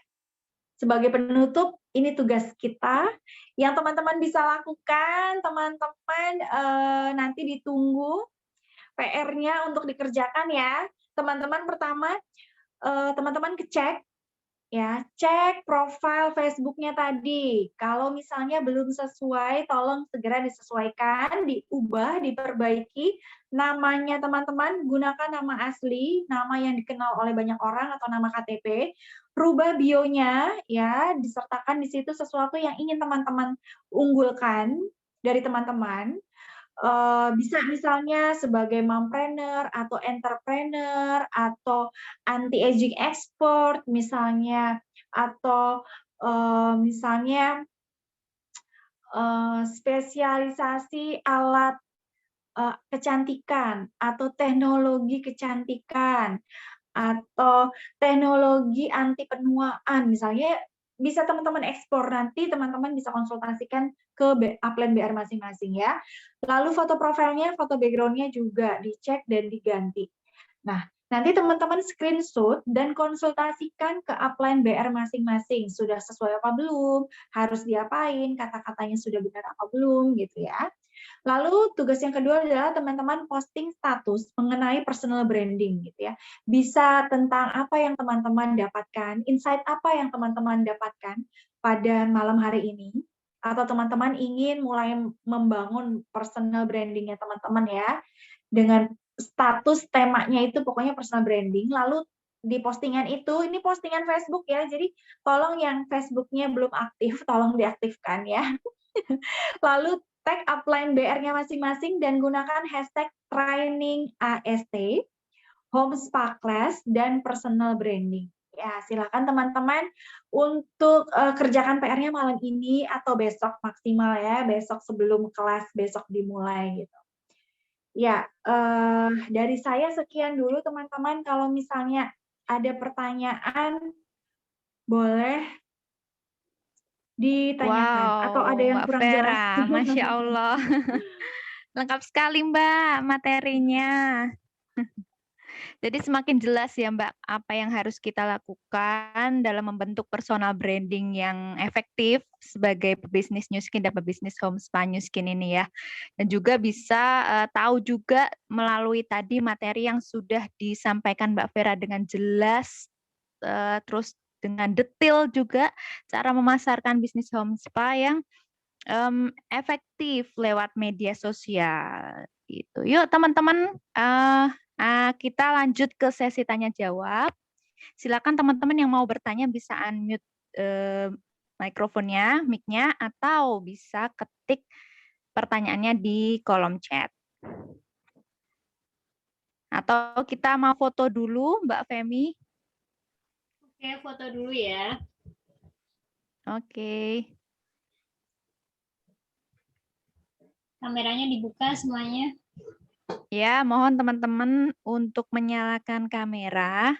Sebagai penutup, ini tugas kita yang teman-teman bisa lakukan, teman-teman nanti ditunggu PR-nya untuk dikerjakan ya. Teman-teman pertama, teman-teman cek ya, cek profil Facebook-nya tadi. Kalau misalnya belum sesuai, tolong segera disesuaikan, diubah, diperbaiki. Namanya teman-teman, gunakan nama asli, nama yang dikenal oleh banyak orang atau nama KTP. Rubah bio-nya, ya, disertakan di situ sesuatu yang ingin teman-teman unggulkan dari teman-teman. Bisa misalnya sebagai mompreneur atau entrepreneur atau anti-aging expert misalnya, atau misalnya spesialisasi alat kecantikan atau teknologi kecantikan atau teknologi anti penuaan misalnya, bisa teman-teman ekspor, nanti teman-teman bisa konsultasikan ke upline BR masing-masing ya. Lalu foto profilnya, foto background-nya juga dicek dan diganti. Nah, nanti teman-teman screenshot dan konsultasikan ke upline BR masing-masing. Sudah sesuai apa belum? Harus diapain? Kata-katanya sudah benar apa belum? Gitu ya. Lalu tugas yang kedua adalah teman-teman posting status mengenai personal branding gitu ya. Bisa tentang apa yang teman-teman dapatkan, insight apa yang teman-teman dapatkan pada malam hari ini, atau teman-teman ingin mulai membangun personal brandingnya teman-teman ya, dengan status temanya itu pokoknya personal branding, lalu di postingan itu, ini postingan Facebook ya, jadi tolong yang Facebook-nya belum aktif, tolong diaktifkan ya. Lalu tag upline BR-nya masing-masing dan gunakan hashtag training AST, home spa class, dan personal branding. Ya, silakan teman-teman untuk kerjakan PR-nya malam ini atau besok maksimal ya, besok sebelum kelas besok dimulai gitu. Ya, dari saya sekian dulu teman-teman. Kalau misalnya ada pertanyaan, boleh ditanyakan atau ada Wow, yang Mbak kurang jelas. Vera, Masya Allah. Lengkap sekali Mbak materinya. Jadi semakin jelas ya Mbak apa yang harus kita lakukan dalam membentuk personal branding yang efektif sebagai pebisnis New Skin dan pebisnis home spa New Skin ini ya. Dan juga bisa tahu juga melalui tadi materi yang sudah disampaikan Mbak Vera dengan jelas, terus dengan detail juga cara memasarkan bisnis home spa yang efektif lewat media sosial gitu. Yuk teman-teman, kita lanjut ke sesi tanya jawab. Silakan teman-teman yang mau bertanya bisa unmute mikrofonnya, mic-nya, atau bisa ketik pertanyaannya di kolom chat. Atau kita mau foto dulu, Mbak Femi? Oke, foto dulu ya. Oke. Kameranya dibuka semuanya. Ya, mohon teman-teman untuk menyalakan kamera.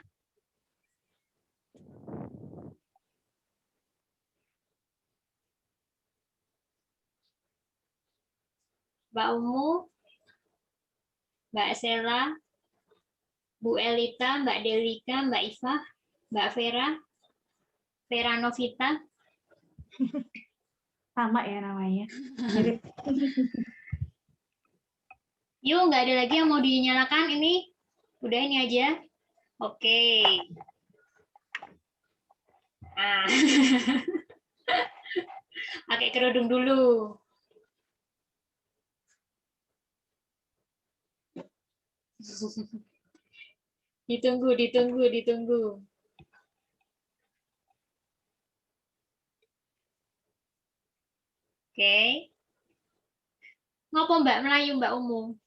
Mbak Umu, Mbak Sela, Bu Elita, Mbak Delika, Mbak Iva, Mbak Vera, Vera Novita. Sama ya namanya. Mirip. Yuk, nggak ada lagi yang mau dinyalakan ini? Udah ini aja? Oke. Ah. Pakai kerudung dulu. Ditunggu, ditunggu, ditunggu. Oke. Ngopo Mbak Melayu, Mbak Umu?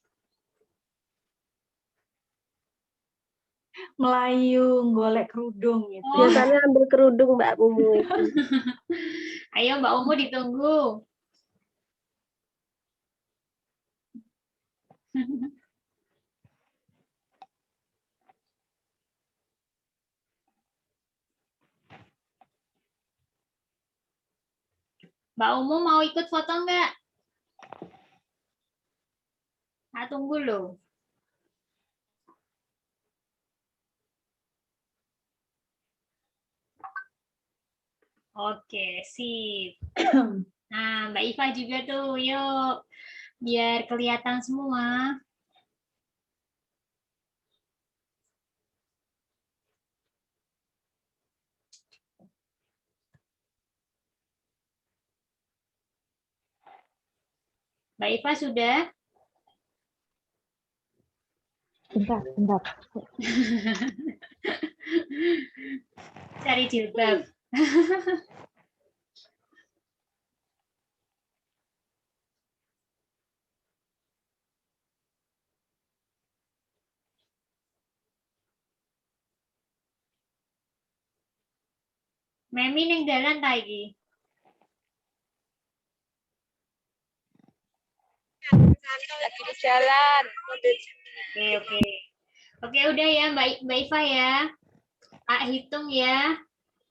Melayu golek kerudung gitu. Oh. Biasanya ambil kerudung Mbak Mumu itu. Ayo Mbak Umu ditunggu. Mbak Umu mau ikut foto nggak? Nah, tunggu loh. Oke, sip. Nah, Mbak Iva juga tuh, yuk. Biar kelihatan semua. Mbak Iva sudah? Bentar. Cari jilbab. Memi ning dalan ta iki? Lagi di jalan. Oke. Oke, udah ya Mbak Iva ya. Hitung ya.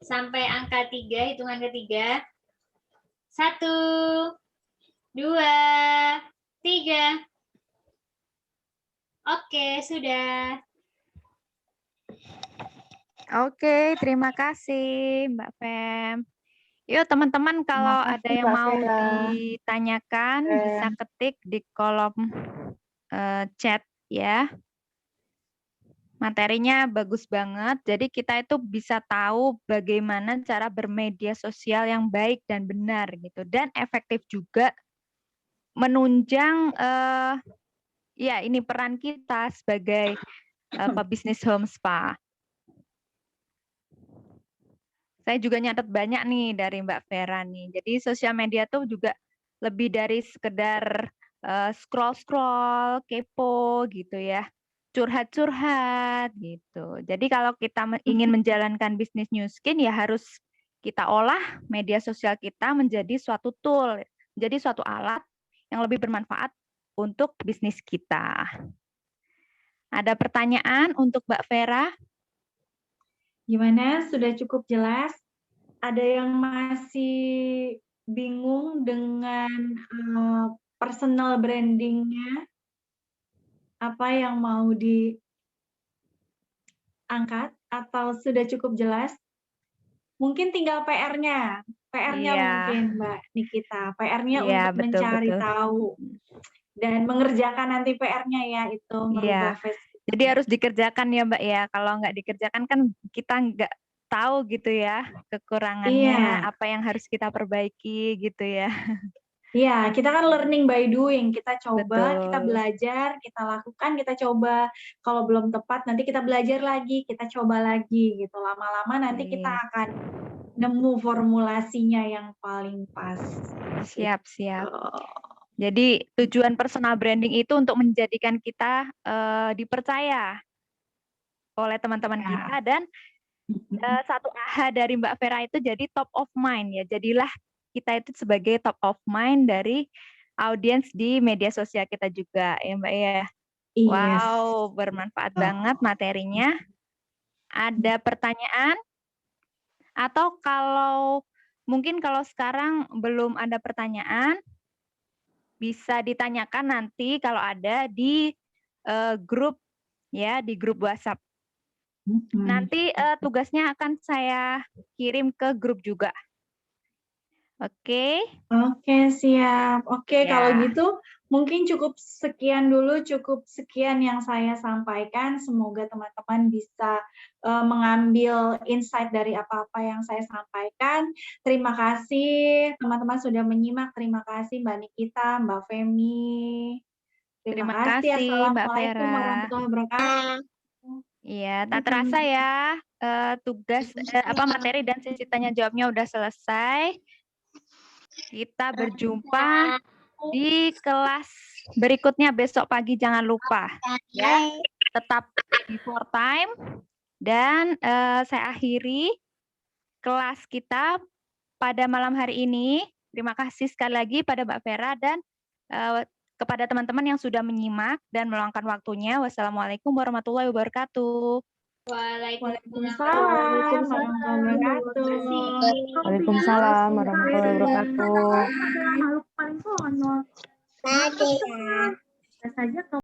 Sampai angka 3, hitungan ketiga. 1, 2, 3. Oke, sudah. Oke, terima kasih Mbak Fem. Yuk teman-teman kalau ada yang Mbak mau Vera. ditanyakan bisa ketik di kolom chat ya. Materinya bagus banget. Jadi kita itu bisa tahu bagaimana cara bermedia sosial yang baik dan benar gitu dan efektif juga menunjang ya ini peran kita sebagai pebisnis home spa. Saya juga nyatet banyak nih dari Mbak Vera nih. Jadi sosial media tuh juga lebih dari sekedar scroll-scroll, kepo gitu ya. Curhat-curhat gitu. Jadi kalau kita ingin menjalankan bisnis New Skin ya harus kita olah media sosial kita menjadi suatu tool, menjadi suatu alat yang lebih bermanfaat untuk bisnis kita. Ada pertanyaan untuk Mbak Vera? Gimana? Sudah cukup jelas? Ada yang masih bingung dengan personal branding-nya? Apa yang mau diangkat atau sudah cukup jelas? Mungkin tinggal PR-nya. PR-nya Iya. mungkin Mbak Nikita. PR-nya Iya, untuk mencari betul. tahu dan mengerjakan nanti PR-nya ya itu merubah Iya. Facebook. Jadi harus dikerjakan ya Mbak ya. Kalau nggak dikerjakan kan kita nggak tahu gitu ya kekurangannya, Iya. apa yang harus kita perbaiki gitu ya. Iya, kita kan learning by doing. Kita coba, kita Betul. belajar, kita lakukan, kita coba. Kalau belum tepat, nanti kita belajar lagi, kita coba lagi gitu. Lama-lama nanti kita Sip. akan nemu formulasinya yang paling pas. Siap. Jadi tujuan personal branding itu untuk menjadikan kita dipercaya oleh teman-teman Ya. kita dan satu AHA dari Mbak Vera itu jadi top of mind ya. Jadilah kita itu sebagai top of mind dari audiens di media sosial kita juga ya Mbak ya. Yes. Wow, bermanfaat banget materinya. Ada pertanyaan? Atau mungkin kalau sekarang belum ada pertanyaan, bisa ditanyakan nanti kalau ada di grup ya, di grup WhatsApp. Nanti tugasnya akan saya kirim ke grup juga. Oke. Oke, siap. Oke, Ya. kalau gitu mungkin cukup sekian dulu, cukup sekian yang saya sampaikan. Semoga teman-teman bisa mengambil insight dari apa-apa yang saya sampaikan. Terima kasih teman-teman sudah menyimak. Terima kasih Mbak Nikita, Mbak Femi. Terima kasih. Mbak Assalamualaikum Vera. warahmatullahi wabarakatuh. Iya, tak terasa ya tugas materi dan sesi tanya jawabnya udah selesai. Kita berjumpa di kelas berikutnya besok pagi, jangan lupa ya. Tetap before time dan saya akhiri kelas kita pada malam hari ini. Terima kasih sekali lagi pada Mbak Vera dan kepada teman-teman yang sudah menyimak dan meluangkan waktunya. Wassalamualaikum warahmatullahi wabarakatuh. Waalaikumsalam warahmatullahi wabarakatuh. Waalaikumsalam warahmatullahi wabarakatuh. Makhluk paling konyol. Saja